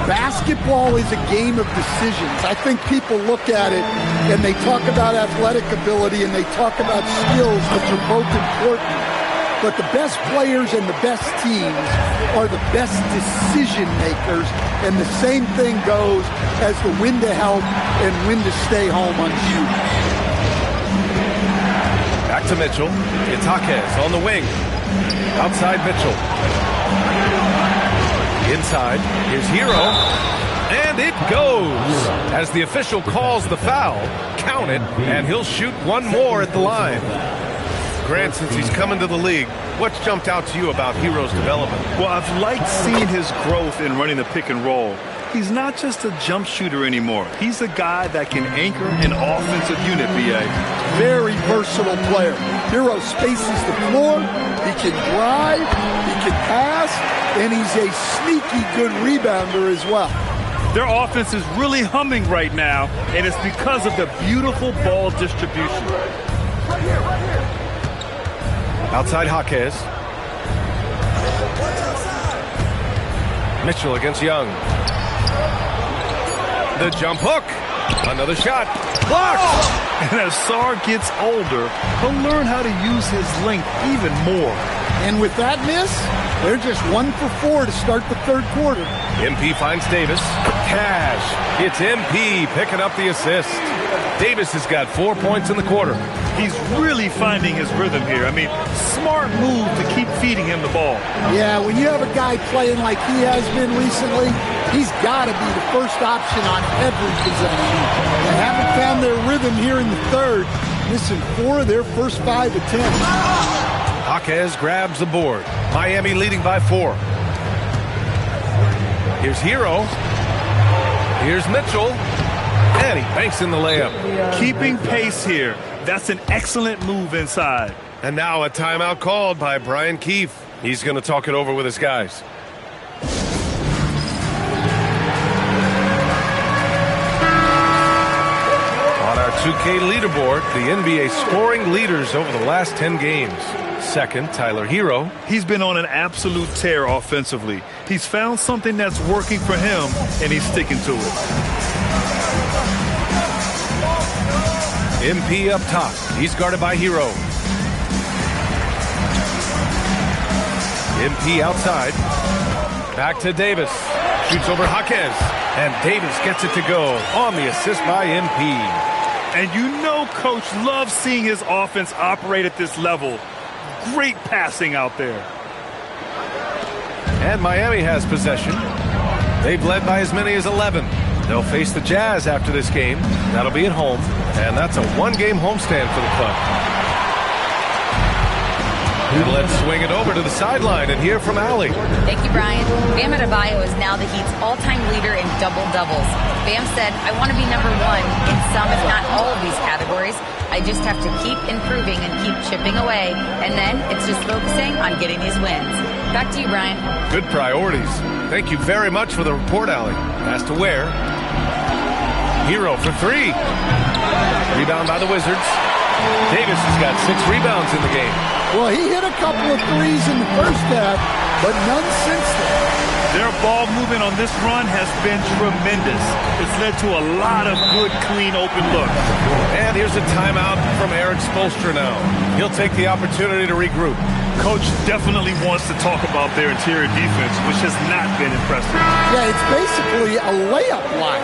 Basketball is a game of decisions. I think people look at it and they talk about athletic ability and they talk about skills, which are both important. But the best players and the best teams are the best decision makers, and the same thing goes as the when to help and when to stay home on shoot. Back to Mitchell. It's Jaquez on the wing. Outside Mitchell. Inside. Here's Hero. And it goes. As the official calls the foul, count it, and he'll shoot one more at the line. Grant, since he's coming to the league, what's jumped out to you about Hero's development? Well, I've liked seeing his growth in running the pick and roll. He's not just a jump shooter anymore. He's a guy that can anchor an offensive unit, B.A. Very versatile player. Hero spaces the floor. He can drive. He can pass. And he's a sneaky good rebounder as well. Their offense is really humming right now, and it's because of the beautiful ball distribution. Right here. Outside Jaquez. Mitchell against Young. The jump hook. Another shot. Blocked! And as Sarr gets older, he'll learn how to use his length even more. And with that miss, they're just 1 for 4 to start the third quarter. MP finds Davis. Cash. It's MP picking up the assist. Davis has got 4 points in the quarter. He's really finding his rhythm here. I mean, smart move to keep feeding him the ball. Yeah, when you have a guy playing like he has been recently, he's got to be the first option on every possession. them here in the third, missing 4 of their first 5 attempts. Jaquez grabs the board. Miami leading by 4. Here's Hero. Here's Mitchell. And he banks in the layup. Keeping pace here. That's an excellent move inside. And now a timeout called by Brian Keefe. He's going to talk it over with his guys. On our 2K leaderboard, the NBA scoring leaders over the last 10 games. Second, Tyler Hero. He's been on an absolute tear offensively. He's found something that's working for him, and he's sticking to it. MP up top. He's guarded by Hero. MP outside. Back to Davis. Shoots over Jaquez. And Davis gets it to go on the assist by MP. And you know Coach loves seeing his offense operate at this level. Great passing out there. And Miami has possession. They've led by as many as 11. They'll face the Jazz after this game. That'll be at home. And that's a 1-game homestand for the club. And let's swing it over to the sideline and hear from Allie. Thank you, Brian. Bam Adebayo is now the Heat's all-time leader in double-doubles. Bam said, I want to be number 1 in some, if not all of these categories. I just have to keep improving and keep chipping away. And then it's just focusing on getting these wins. Back to you, Brian. Good priorities. Thank you very much for the report, Allie. Pass to Ware. Hero for 3. Rebound by the Wizards. Davis has got 6 rebounds in the game. Well, he hit a couple of threes in the first half, but none since then. Their ball movement on this run has been tremendous. It's led to a lot of good, clean, open looks. And here's a timeout from Eric Spoelstra now. He'll take the opportunity to regroup. Coach definitely wants to talk about their interior defense, which has not been impressive. Yeah, it's basically a layup line.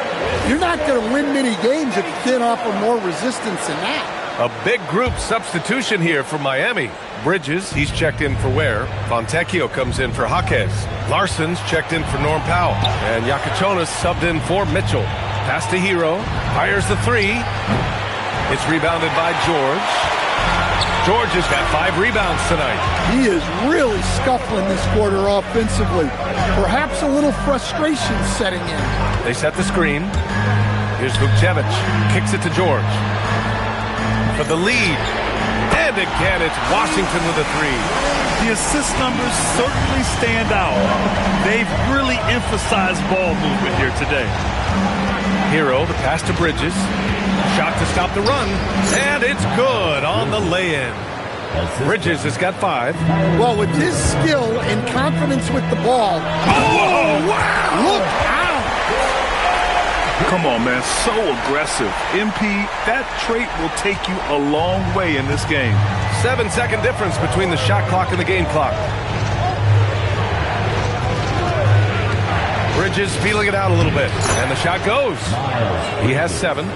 You're not going to win many games if you can't offer more resistance than that. A big group substitution here for Miami. Bridges, he's checked in for Ware. Fontecchio comes in for Jaquez. Larson's checked in for Norm Powell. And Yakichonis subbed in for Mitchell. Pass to Hero. Fires the 3. It's rebounded by George. George has got 5 rebounds tonight. He is really scuffling this quarter offensively. Perhaps a little frustration setting in. They set the screen. Here's Vukcevic. Kicks it to George. For the lead. And again, it's Washington with a 3. The assist numbers certainly stand out. They've really emphasized ball movement here today. Hero, the pass to Bridges. Shot to stop the run. And it's good on the lay-in. Bridges has got 5. Well, with his skill and confidence with the ball. Oh, wow! Look out! Come on, man. So aggressive. MP, that trait will take you a long way in this game. 7-second difference between the shot clock and the game clock. Bridges feeling it out a little bit. And the shot goes. He has 7.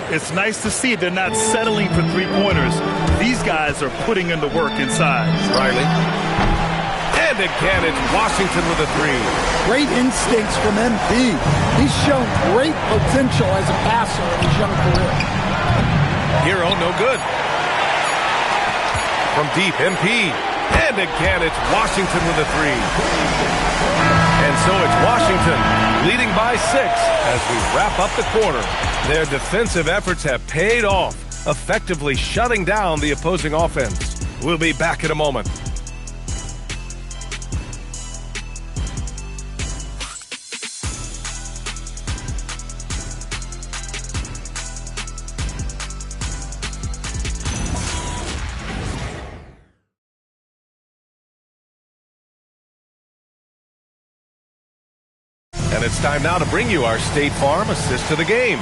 It's nice to see they're not settling for 3-pointers. These guys are putting in the work inside. Riley. And again, it's Washington with a 3. Great instincts from MP. He's shown great potential as a passer in his young career. Hero, no good. From deep, MP. And again, it's Washington with a 3. And so it's Washington leading by 6 as we wrap up the quarter. Their defensive efforts have paid off, effectively shutting down the opposing offense. We'll be back in a moment. And it's time now to bring you our State Farm assist to the game.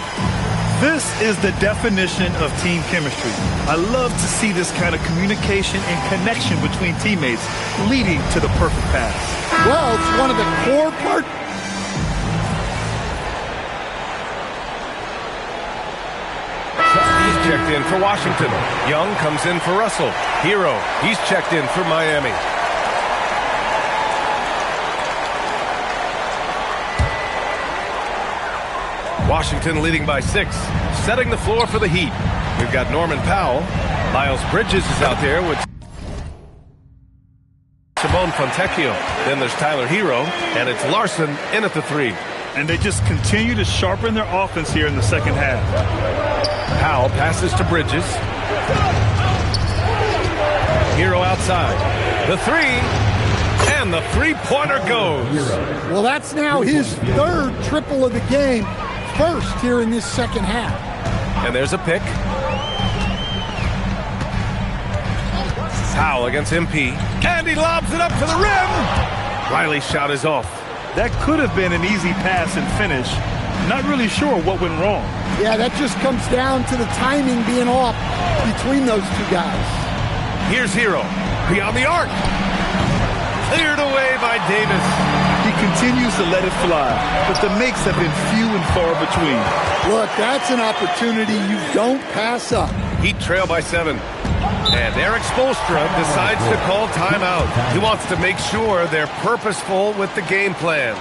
This is the definition of team chemistry. I love to see this kind of communication and connection between teammates leading to the perfect pass. Well, it's one of the core parts. He's checked in for Washington. Young comes in for Russell. Hero, he's checked in for Miami. Washington leading by 6, setting the floor for the Heat. We've got Norman Powell. Miles Bridges is out there with Simone Fontecchio. Then there's Tyler Hero, and it's Larson in at the 3. And they just continue to sharpen their offense here in the second half. Powell passes to Bridges. Hero outside. The 3, and the three-pointer goes. Well, that's now his third triple of the game, first here in this second half. And there's a pick. Powell against MP. And he lobs it up to the rim. Riley's shot is off. That could have been an easy pass and finish. Not really sure what went wrong. Yeah, that just comes down to the timing being off between those two guys. Here's Hero. Beyond the arc. Cleared away by Davis. He continues to let it fly, but the makes have been few and far between. Look, that's an opportunity you don't pass up. Heat trail by 7. And Eric Spoelstra decides to call timeout. He wants to make sure they're purposeful with the game plan.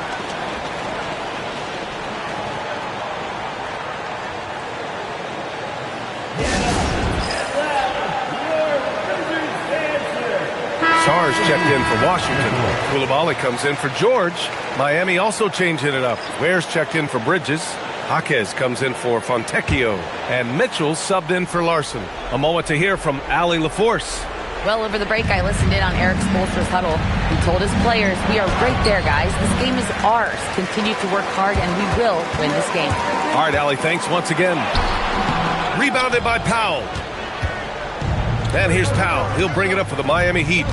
Sarge checked in for Washington. Koulibaly comes in for George. Miami also changing it up. Ware's checked in for Bridges. Jaquez comes in for Fontecchio. And Mitchell subbed in for Larson. A moment to hear from Allie LaForce. Well, over the break, I listened in on Eric Spoelstra's huddle. He told his players, we are right there, guys. This game is ours. Continue to work hard, and we will win this game. All right, Allie, thanks once again. Rebounded by Powell. And here's Powell. He'll bring it up for the Miami Heat.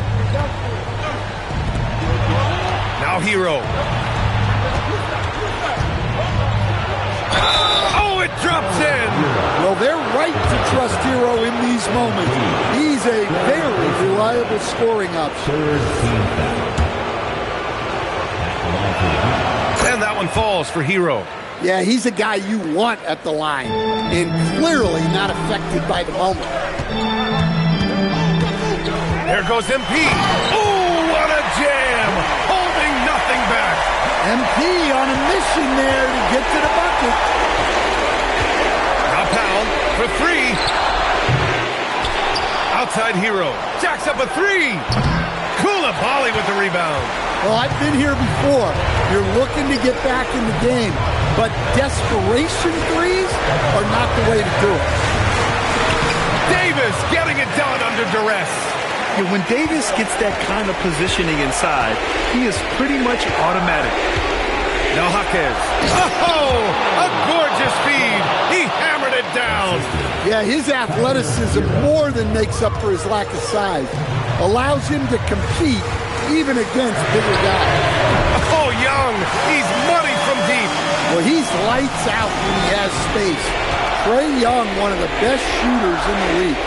Now Hero. Oh, it drops in. Well, they're right to trust Hero in these moments. He's a very reliable scoring option. And that one falls for Hero. Yeah, he's a guy you want at the line, and clearly not affected by the moment. There goes MP. Oh, what a jam! Holding nothing back. MP on a mission there to get to the bucket. Now Powell for 3. Outside Hero. Jacks up a 3. Koulibaly with the rebound. Well, I've been here before. You're looking to get back in the game, but desperation threes are not the way to do it. Davis getting it done under duress. Yeah, when Davis gets that kind of positioning inside, he is pretty much automatic. Now Jaquez. Oh, a gorgeous feed. He hammered it down. Yeah, his athleticism more than makes up for his lack of size. Allows him to compete even against bigger guys. Oh, Young. He's money from deep. Well, he's lights out when he has space. Trae Young, one of the best shooters in the league.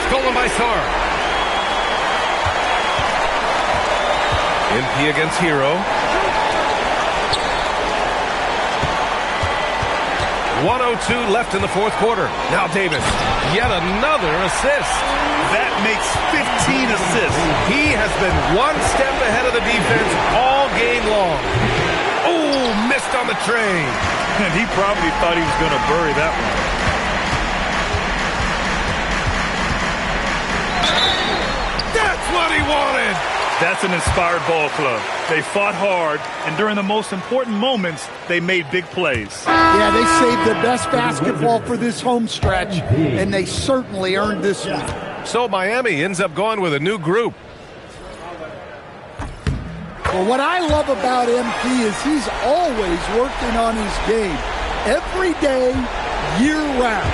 Stolen by Sarr. MP against Hero. 1:02 left in the fourth quarter. Now Davis. Yet another assist. That makes 15 assists. He has been one step ahead of the defense all game long. Oh, missed on the tray. And he probably thought he was going to bury that one. That's what he wanted. That's an inspired ball club. They fought hard, and during the most important moments, they made big plays. Yeah, they saved their best basketball for this home stretch, and they certainly earned this one. So Miami ends up going with a new group. Well, what I love about MP is he's always working on his game. Every day, year-round.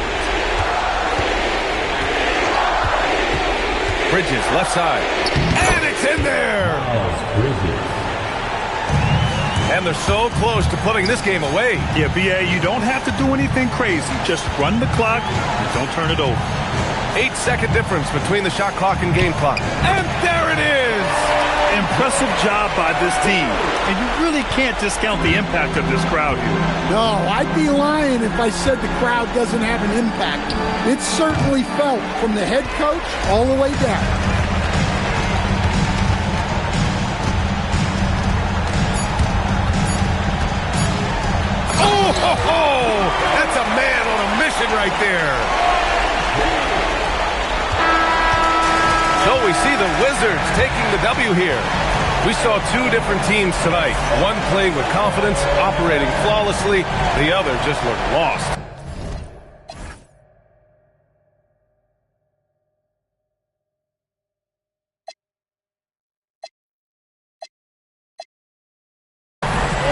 Bridges, left side. And it's in there! And they're so close to putting this game away. Yeah, B.A., you don't have to do anything crazy. Just run the clock and don't turn it over. 8-second difference between the shot clock and game clock. And there it is! Impressive job by this team. And you really can't discount the impact of this crowd here. No, I'd be lying if I said the crowd doesn't have an impact. It's certainly felt from the head coach all the way down. Oh, ho, ho! That's a man on a mission right right there. So we see the Wizards taking the W here. We saw two different teams tonight. One playing with confidence, operating flawlessly. The other just looked lost.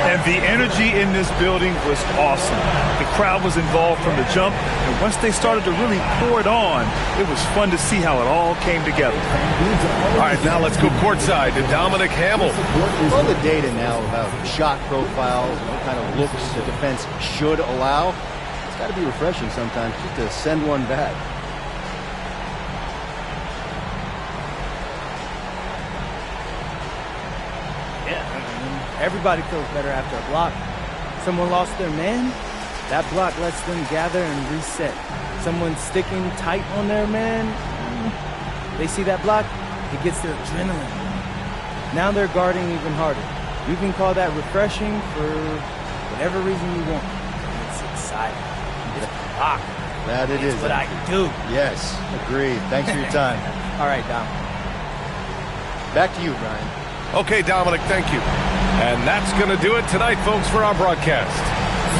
And the energy in this building was awesome. The crowd was involved from the jump, and once they started to really pour it on, it was fun to see how it all came together. All right, now let's go courtside to Dominic Hamill. All the data now about shot profiles and what kind of looks the defense should allow, it's got to be refreshing sometimes just to send one back. Everybody feels better after a block. Someone lost their man, that block lets them gather and reset. Someone sticking tight on their man, they see that block, it gets their adrenaline. Now they're guarding even harder. You can call that refreshing for whatever reason you want. It's exciting. It's block. That it is. What I do. Yes, agreed. Thanks for your time. All right, Dom. Back to you, Brian. Okay, Dominic, thank you. And that's going to do it tonight, folks, for our broadcast.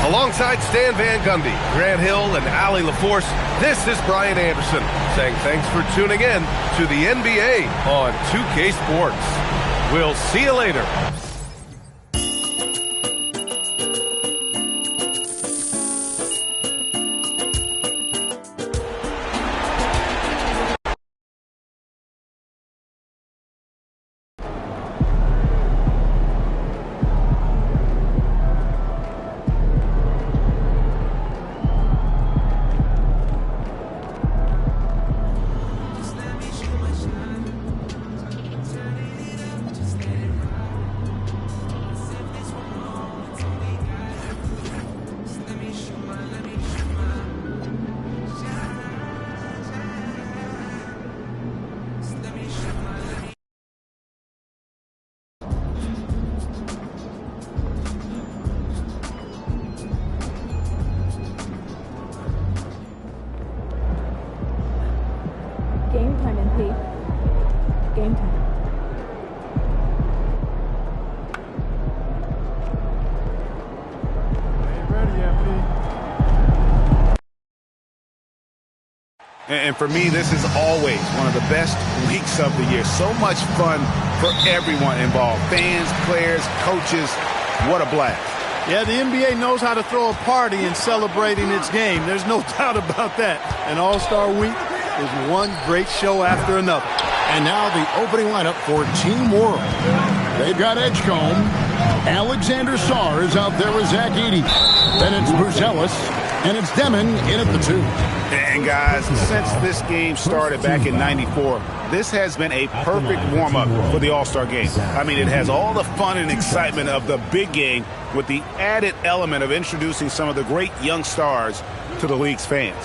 Alongside Stan Van Gundy, Grant Hill, and Allie LaForce, this is Brian Anderson saying thanks for tuning in to the NBA on 2K Sports. We'll see you later. Game time, MP. Game time. And for me, this is always one of the best weeks of the year. So much fun for everyone involved. Fans, players, coaches. What a blast. Yeah, the NBA knows how to throw a party in celebrating its game. There's no doubt about that. An All-Star Week is one great show after another. And now the opening lineup for Team World. They've got Edgecombe. Alexander Sarr is out there with Zach Edey. Then it's Buzelis. And it's Demon in at the 2. And guys, since this game started back in '94, this has been a perfect warm-up for the All-Star game. I mean, it has all the fun and excitement of the big game with the added element of introducing some of the great young stars to the league's fans.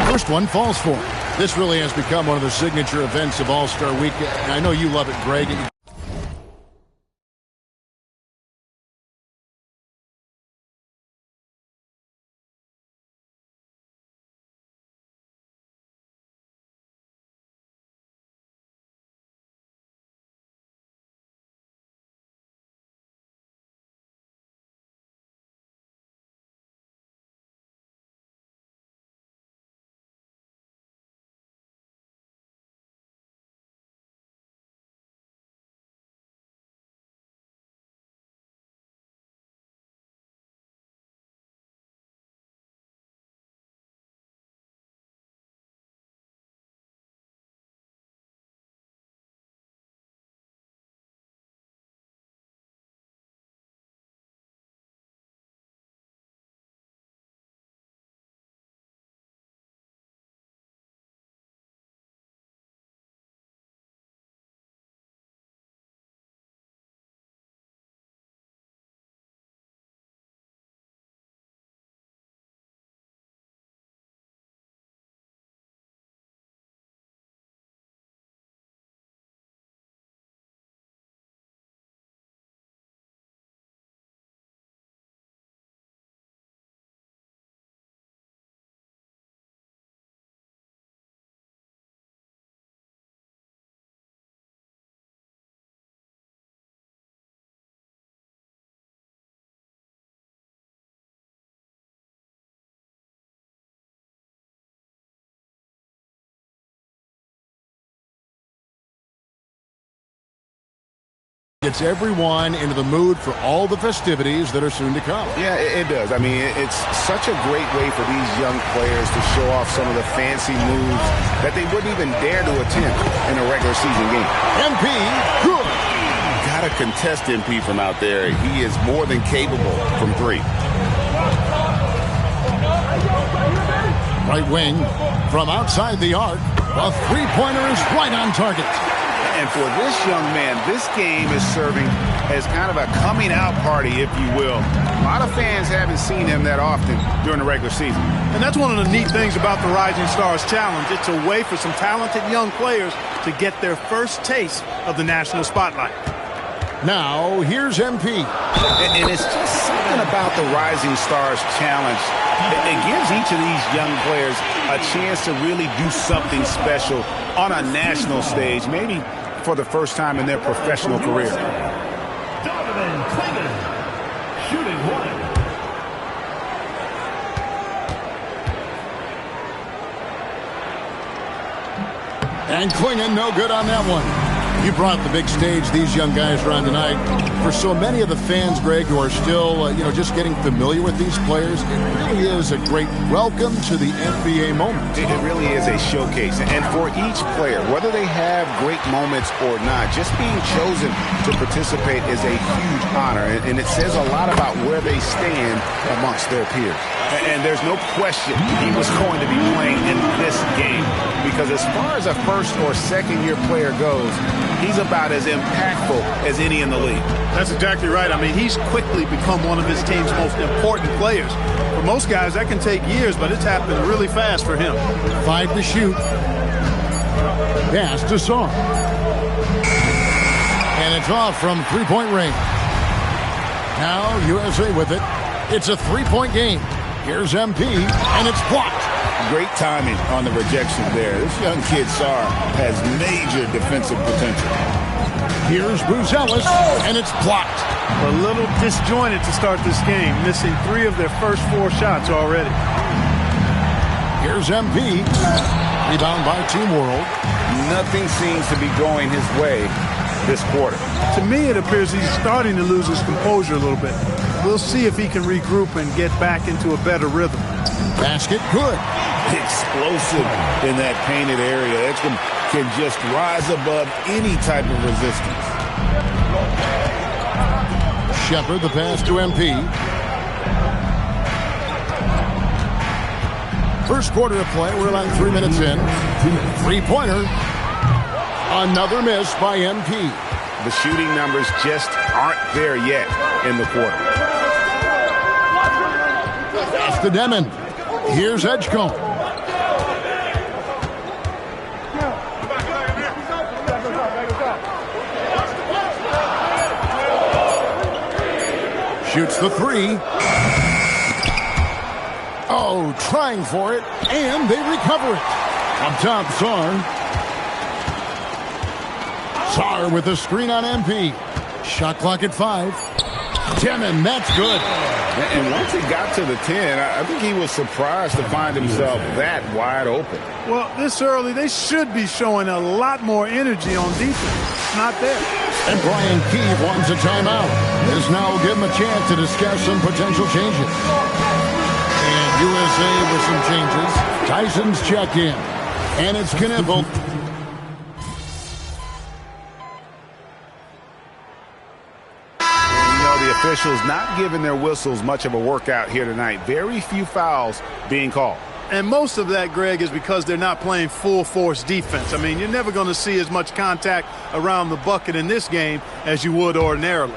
First one falls for him. This really has become one of the signature events of All-Star Week. I know you love it, Greg. Gets everyone into the mood for all the festivities that are soon to come. Yeah, it does. I mean, it's such a great way for these young players to show off some of the fancy moves that they wouldn't even dare to attempt in a regular season game. MP, good. Got to contest MP from out there. He is more than capable from three. Right wing from outside the arc. A three-pointer is right on target. And for this young man, this game is serving as kind of a coming-out party, if you will. A lot of fans haven't seen him that often during the regular season. And that's one of the neat things about the Rising Stars Challenge. It's a way for some talented young players to get their first taste of the national spotlight. Now, here's MP. And it's just something about the Rising Stars Challenge. It gives each of these young players a chance to really do something special on a national stage, maybe for the first time in their professional career. Shooting one. And Klingon, no good on that one. You brought the big stage these young guys are on tonight. For so many of the fans, Greg, who are still, just getting familiar with these players, it really is a great welcome to the NBA moment. It really is a showcase. And for each player, whether they have great moments or not, just being chosen to participate is a huge honor. And it says a lot about where they stand amongst their peers. And there's no question he was going to be playing in this game, because as far as a first or second year player goes, he's about as impactful as any in the league. That's exactly right. I mean, he's quickly become one of his team's most important players. For most guys, that can take years, but it's happened really fast for him. 5 to shoot. Pass to Song. And it's off from three-point range. Now USA with it. It's a three-point game. Here's MP, and it's blocked. Great timing on the rejection there. This young kid, Sar, has major defensive potential. Here's Buzelis, and it's blocked. A little disjointed to start this game, missing 3 of their first 4 shots already. Here's MP. Rebound by Team World. Nothing seems to be going his way this quarter. To me, it appears he's starting to lose his composure a little bit. We'll see if he can regroup and get back into a better rhythm. Basket good. Explosive in that painted area. Edgecombe can just rise above any type of resistance. Shepard, the pass to MP. First quarter of play, we're like 3 minutes in. Three-pointer. Another miss by MP. The shooting numbers just aren't there yet in the quarter. That's the Demon. Here's Edgecombe. Shoots the three. Oh, trying for it, and they recover it. Up top, Sar. Sar with a screen on MP. Shot clock at 5. Demon, that's good. And once he got to the 10, I think he was surprised to find himself that wide open. Well, this early, they should be showing a lot more energy on defense. It's not there. And Brian Keefe wants a timeout. This now will give him a chance to discuss some potential changes. And USA with some changes. Tyson's checked in. And it's Knippel. Officials not giving their whistles much of a workout here tonight. Very few fouls being called. And most of that, Greg, is because they're not playing full force defense. I mean, you're never going to see as much contact around the bucket in this game as you would ordinarily.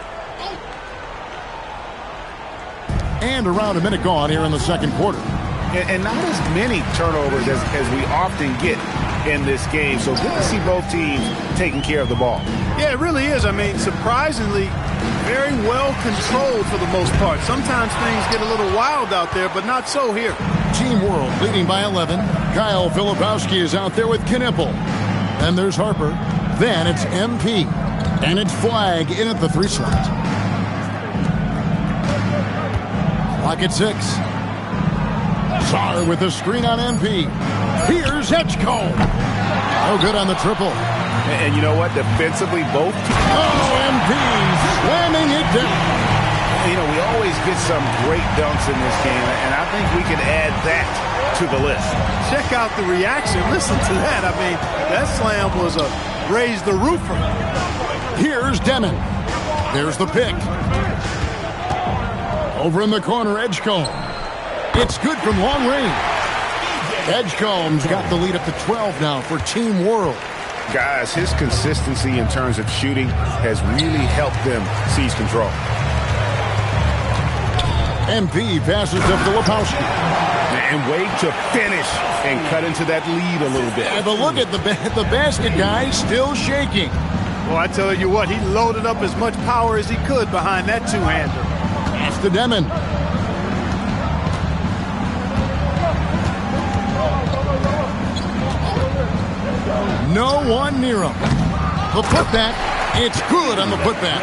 And around a minute gone here in the second quarter. And not as many turnovers as we often get in this game. So good to see both teams taking care of the ball. Yeah, it really is. I mean, surprisingly, very well controlled for the most part. Sometimes things get a little wild out there, but not so here. Team World leading by 11. Kyle Filipowski is out there with Knippel. Then there's Harper. Then it's MP. And it's Flag in at the 3 slot. Clock at 6. Sar with a screen on MP. Here's Edgecombe. No good on the triple. And you know what? Defensively, both teams. Oh, MP You know, we always get some great dunks in this game, and I think we can add that to the list. Check out the reaction. Listen to that. I mean, that slam was a raise the roofer. Here's Demon. There's the pick. Over in the corner, Edgecombe. It's good from long range. Edgecombe's got the lead up to 12 now for Team World. Guys, his consistency in terms of shooting has really helped them seize control. MP passes to Filipowski. And wait to finish and cut into that lead a little bit. But look at the basket guy still shaking. Well, I tell you what, he loaded up as much power as he could behind that two-hander. Pass to Demon. No one near him. The putback. It's good on the putback.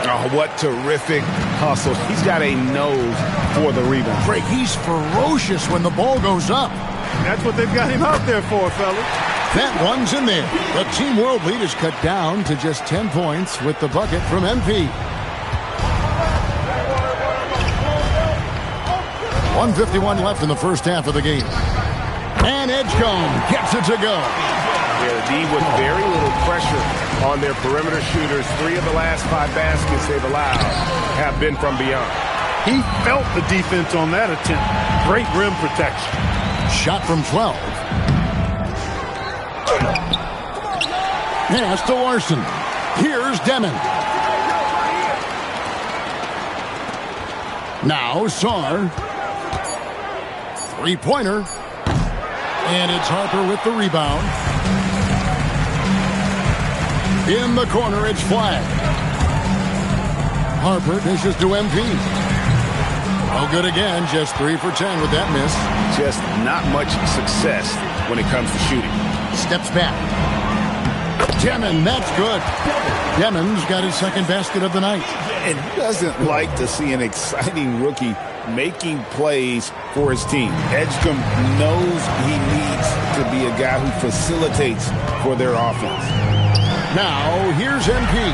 Oh, what terrific hustle. He's got a nose for the rebound. Frank, he's ferocious when the ball goes up. That's what they've got him out there for, fellas. That one's in there. The Team World lead is cut down to just 10 points with the bucket from MP. 1:51 left in the first half of the game. And Edgecombe gets it to go. Yeah, D with very little pressure on their perimeter shooters. 3 of the last 5 baskets they've allowed have been from beyond. He felt the defense on that attempt. Great rim protection. Shot from 12. Pass to Larson. Here's Demon. Now Sarr. Three-pointer. And it's Harper with the rebound. In the corner, it's Flag. Harper dishes to MP. Oh, good again. Just 3 for 10 with that miss. Just not much success when it comes to shooting. Steps back. Demon, that's good. Demon's got his second basket of the night. And who doesn't like to see an exciting rookie making plays for his team? Edgecombe knows he needs to be a guy who facilitates for their offense. Now, here's MP.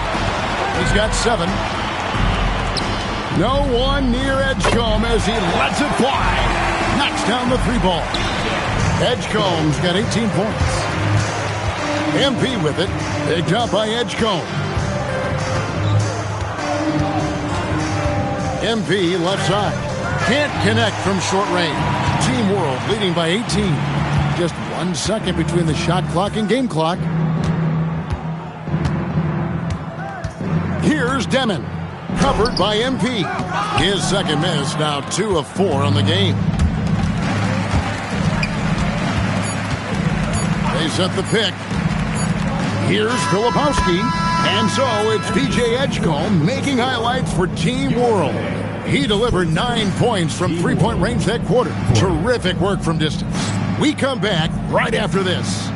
He's got 7. No one near Edgecombe as he lets it fly. Knocks down the 3 ball. Edgecombe's got 18 points. MP with it. Picked up by Edgecombe. MP left side. Can't connect from short range. Team World leading by 18. Just 1 second between the shot clock and game clock. Here's Demon. Covered by MP. His second miss, now 2 of 4 on the game. They set the pick. Here's Filipowski. And so it's PJ Edgecombe making highlights for Team World. He delivered 9 points from three-point range that quarter. Terrific work from distance. We come back right after this.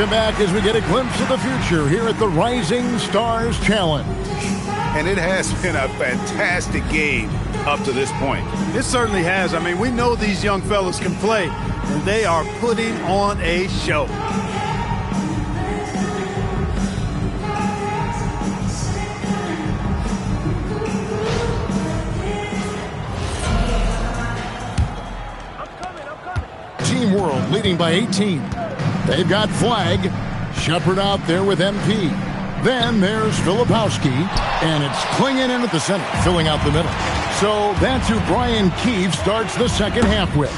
Welcome back as we get a glimpse of the future here at the Rising Stars Challenge. And it has been a fantastic game up to this point. It certainly has. I mean, we know these young fellas can play, and they are putting on a show. Team World leading by 18. They've got Flag. Shepard out there with MP. Then there's Filipowski. And it's Klingon in at the center, filling out the middle. So that's who Brian Keefe starts the second half with.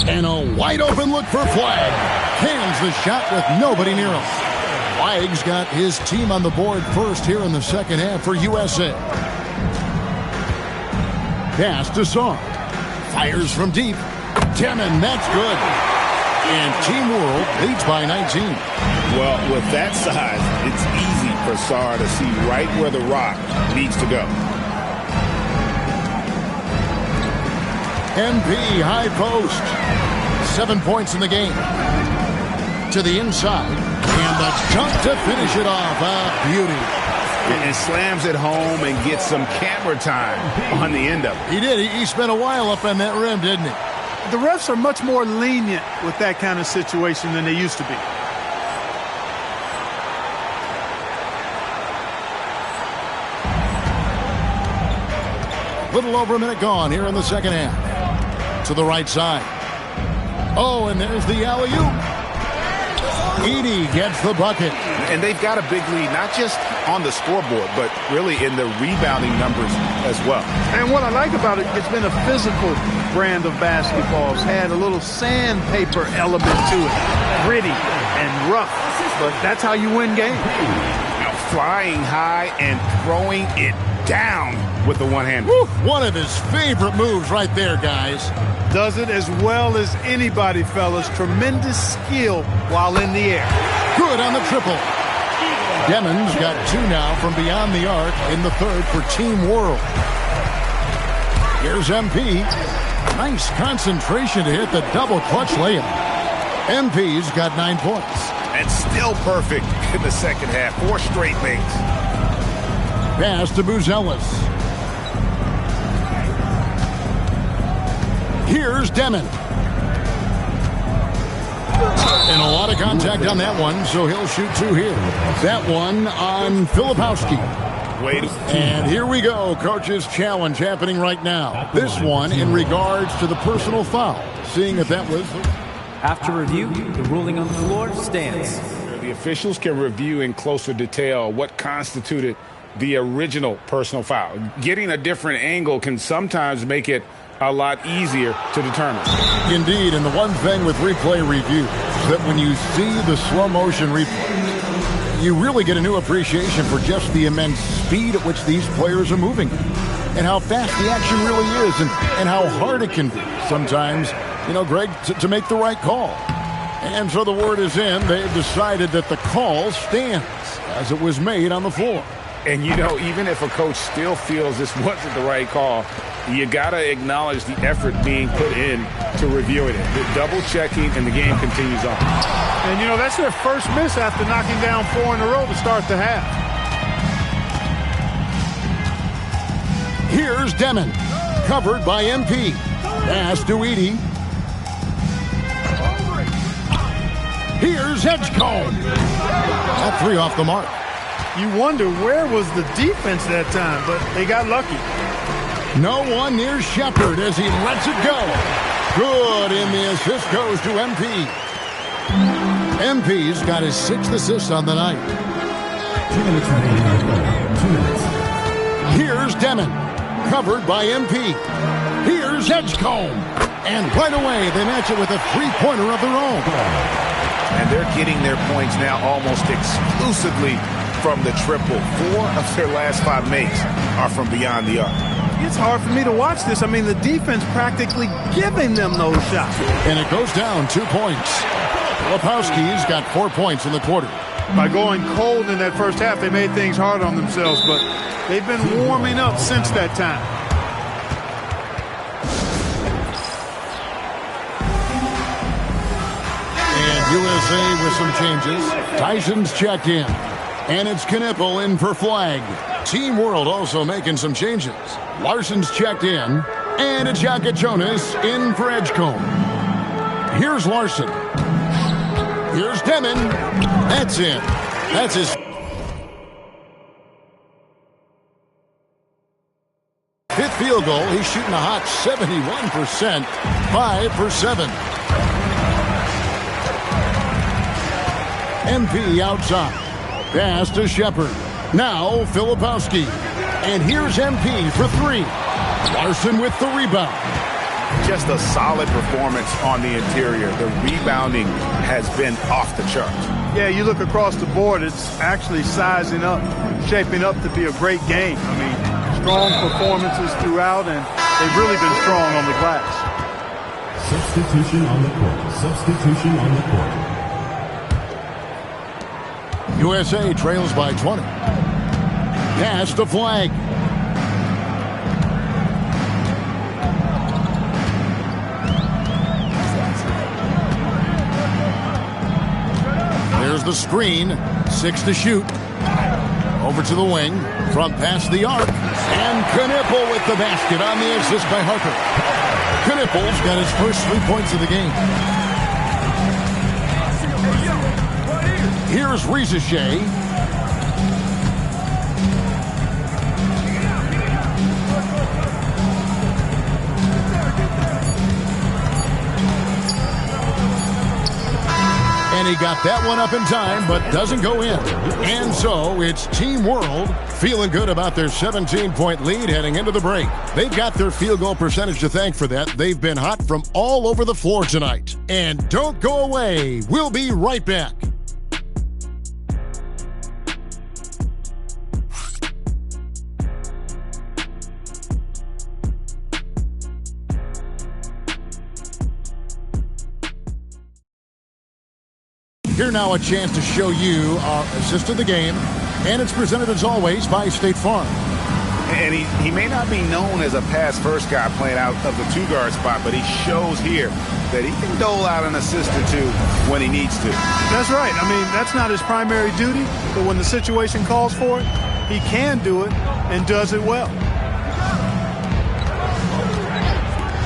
And a wide open look for Flag. Cans the shot with nobody near him. Flag's got his team on the board first here in the second half for USA. Pass to Sarr. Fires from deep. Demon, that's good. And Team World leads by 19. Well, with that size, it's easy for Sarr to see right where the rock needs to go. MP high post. 7 points in the game. To the inside. And the dunk to finish it off. A beauty. And slams it home and gets some camera time on the end of it. He did. He spent a while up on that rim, didn't he? The refs are much more lenient with that kind of situation than they used to be. Little over a minute gone here in the second half. To the right side. Oh, and there's the alley-oop. Edey gets the bucket. And they've got a big lead, not just on the scoreboard, but really in the rebounding numbers as well. And what I like about it, it's been a physical brand of basketball. It's had a little sandpaper element to it. Gritty and rough. But that's how you win games. Now flying high and throwing it down with the one hand. One of his favorite moves right there, guys. Does it as well as anybody, fellas. Tremendous skill while in the air. Good on the triple. Demon's got 2 now from beyond the arc in the third for Team World. Here's MP. Nice concentration to hit the double clutch layup. MP's got 9 points. And still perfect in the second half. 4 straight makes. Pass to Buzelis. Here's Demon. And a lot of contact on that one, so he'll shoot 2 here. That one on Filipowski. And here we go, coach's challenge happening right now. This one in regards to the personal foul. Seeing if that was... After review, the ruling on the floor stands. The officials can review in closer detail what constituted the original personal foul. Getting a different angle can sometimes make it a lot easier to determine. Indeed, and the one thing with replay review is that when you see the slow motion replay, you really get a new appreciation for just the immense speed at which these players are moving and how fast the action really is and how hard it can be sometimes, you know, Greg, to make the right call. And so the word is in. They've decided that the call stands as it was made on the floor. And, you know, even if a coach still feels this wasn't the right call, you got to acknowledge the effort being put in to reviewing it. The double-checking, and the game continues on. And, you know, that's their first miss after knocking down 4 in a row to start the half. Here's Demon, covered by MP. Pass to Edey. Here's Edgecombe. That 3 off the mark. You wonder where was the defense that time, but they got lucky. No one near Shepard as he lets it go. Good, and the assist goes to MP. MP's got his 6th assist on the night. 2 minutes remaining. 2 minutes. Here's Demon, covered by MP. Here's Edgecombe. And right away, they match it with a 3-pointer of their own. And they're getting their points now almost exclusively from the triple. 4 of their last 5 makes are from beyond the arc. It's hard for me to watch this. I mean, the defense practically giving them those shots. And it goes down 2 points. Filipowski's got 4 points in the quarter. By going cold in that first half, they made things hard on themselves, but they've been warming up since that time. And USA with some changes. Tyson's checked in. And it's Knipple in for Flag. Team World also making some changes. Larson's checked in. And it's Jonas in for Edgecombe. Here's Larson. Here's Demon. That's in. That's his 5th field goal. He's shooting a hot 71%. 5 for 7. MP outside. Pass to Shepard. Now Filipowski. And here's MP for 3. Larson with the rebound. Just a solid performance on the interior. The rebounding has been off the charts. Yeah, you look across the board, it's actually sizing up, shaping up to be a great game. I mean, strong performances throughout, and they've really been strong on the glass. Substitution on the court. Substitution on the court. USA trails by 20. Pass the flag. There's the screen. 6 to shoot. Over to the wing. From past the arc. And Knipple with the basket on the assist by Harper. Knipple's got his first 3 points of the game. Here's Rizichet. And he got that one up in time, but doesn't go in. And so it's Team World feeling good about their 17-point lead heading into the break. They've got their field goal percentage to thank for that. They've been hot from all over the floor tonight. And don't go away. We'll be right back. Here now a chance to show you our assist of the game, and it's presented as always by State Farm. And he may not be known as a pass-first guy playing out of the two-guard spot, but he shows here that he can dole out an assist or two when he needs to. That's right. I mean, that's not his primary duty, but when the situation calls for it, he can do it and does it well.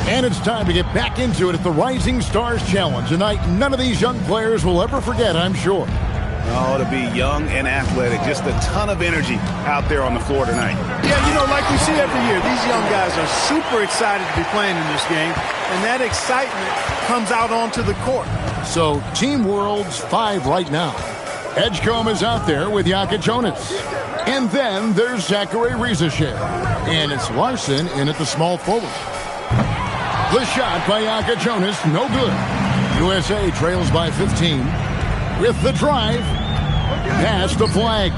And it's time to get back into it at the Rising Stars Challenge. A night none of these young players will ever forget, I'm sure. Oh, to be young and athletic, just a ton of energy out there on the floor tonight. Yeah, you know, like we see every year, these young guys are super excited to be playing in this game, and that excitement comes out onto the court. So, Team World's 5 right now. Edgecombe is out there with Jaka Jonas. And then there's Zachary Rizichet. And it's Larson in at the small forward. The shot by Jaka Jonas, no good. USA trails by 15. With the drive, pass the flag.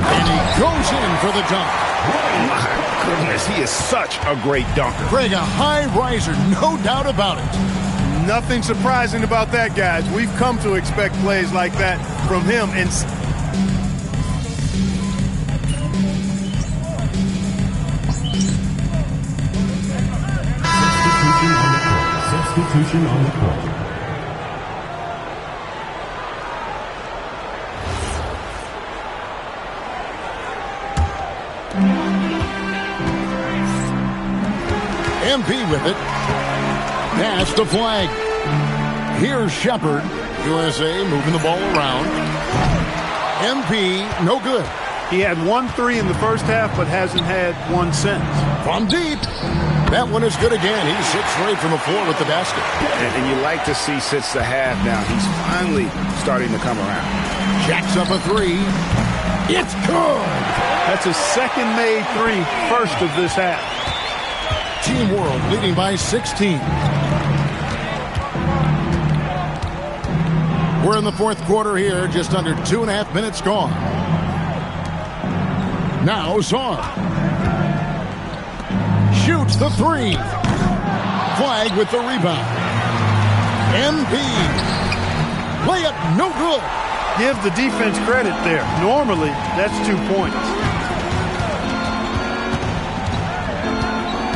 And he goes in for the dunk. Oh my goodness, he is such a great dunker. Greg, a high riser, no doubt about it. Nothing surprising about that, guys. We've come to expect plays like that from him. And Substitution on the court. MP with it. Pass the flag. Here's Shepard. USA moving the ball around. MP, no good. He had 1 3 in the first half, but hasn't had one since. From deep. That one is good again. He sits straight from the floor with the basket. And you like to see sits the half now. He's finally starting to come around. Jacks up a 3. It's good. That's a second-made 3, first of this half. Team World leading by 16. We're in the fourth quarter here, just under 2.5 minutes gone. Now Zahn. Shoots the 3. Flag with the rebound. MP. Layup no good. Give the defense credit there. Normally, that's 2 points.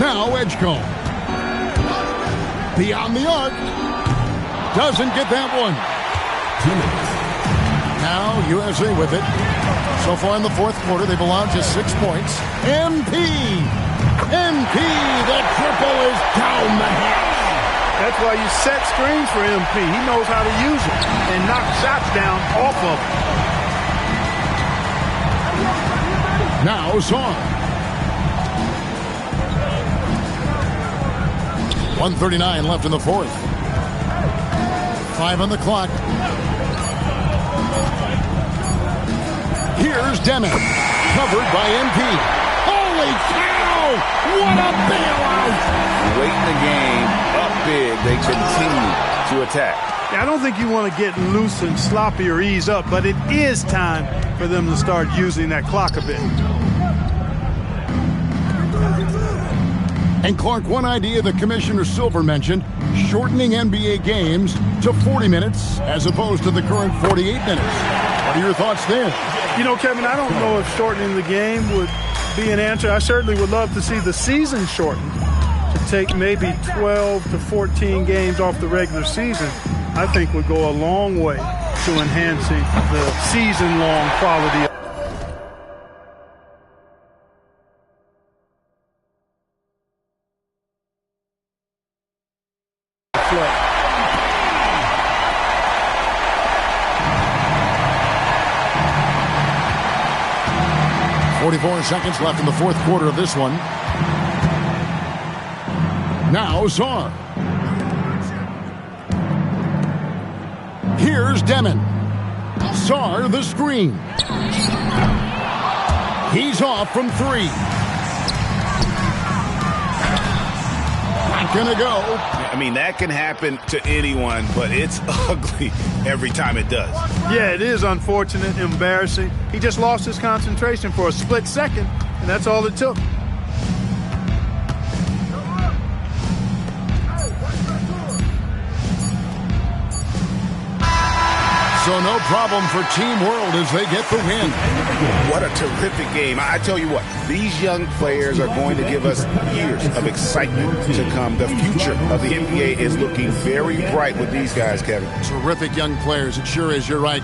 Now Edgecombe. Beyond the arc. Doesn't get that one. Now USA with it. So far in the fourth quarter, they've allowed just 6 points. MP. The triple is down the hatch. That's why you set screens for MP. He knows how to use it and knock shots down off of it. Now Zahn. 1:39 left in the fourth. 5 on the clock. Here's Demet. Covered by MP. Holy cow! What a bailout! Late in the game, up big, they continue to attack. Yeah, I don't think you want to get loose and sloppy or ease up, but it is time for them to start using that clock a bit. And Clark, one idea that Commissioner Silver mentioned, shortening NBA games to 40 minutes as opposed to the current 48 minutes. What are your thoughts there? You know, Kevin, I don't know if shortening the game would be an answer. I certainly would love to see the season shortened to take maybe 12 to 14 games off the regular season. I think would go a long way to enhancing the season-long quality of 44 seconds left in the fourth quarter of this one. Now Czar. Here's Demon. Czar the screen. He's off from three. Gonna go. I mean, that can happen to anyone, but it's ugly every time it does. Yeah, it is unfortunate, embarrassing. He just lost his concentration for a split second, and that's all it took. So no problem for Team World as they get the win. What a terrific game. I tell you what, these young players are going to give us years of excitement to come. The future of the NBA is looking very bright with these guys, Kevin. Terrific young players. It sure is. You're right.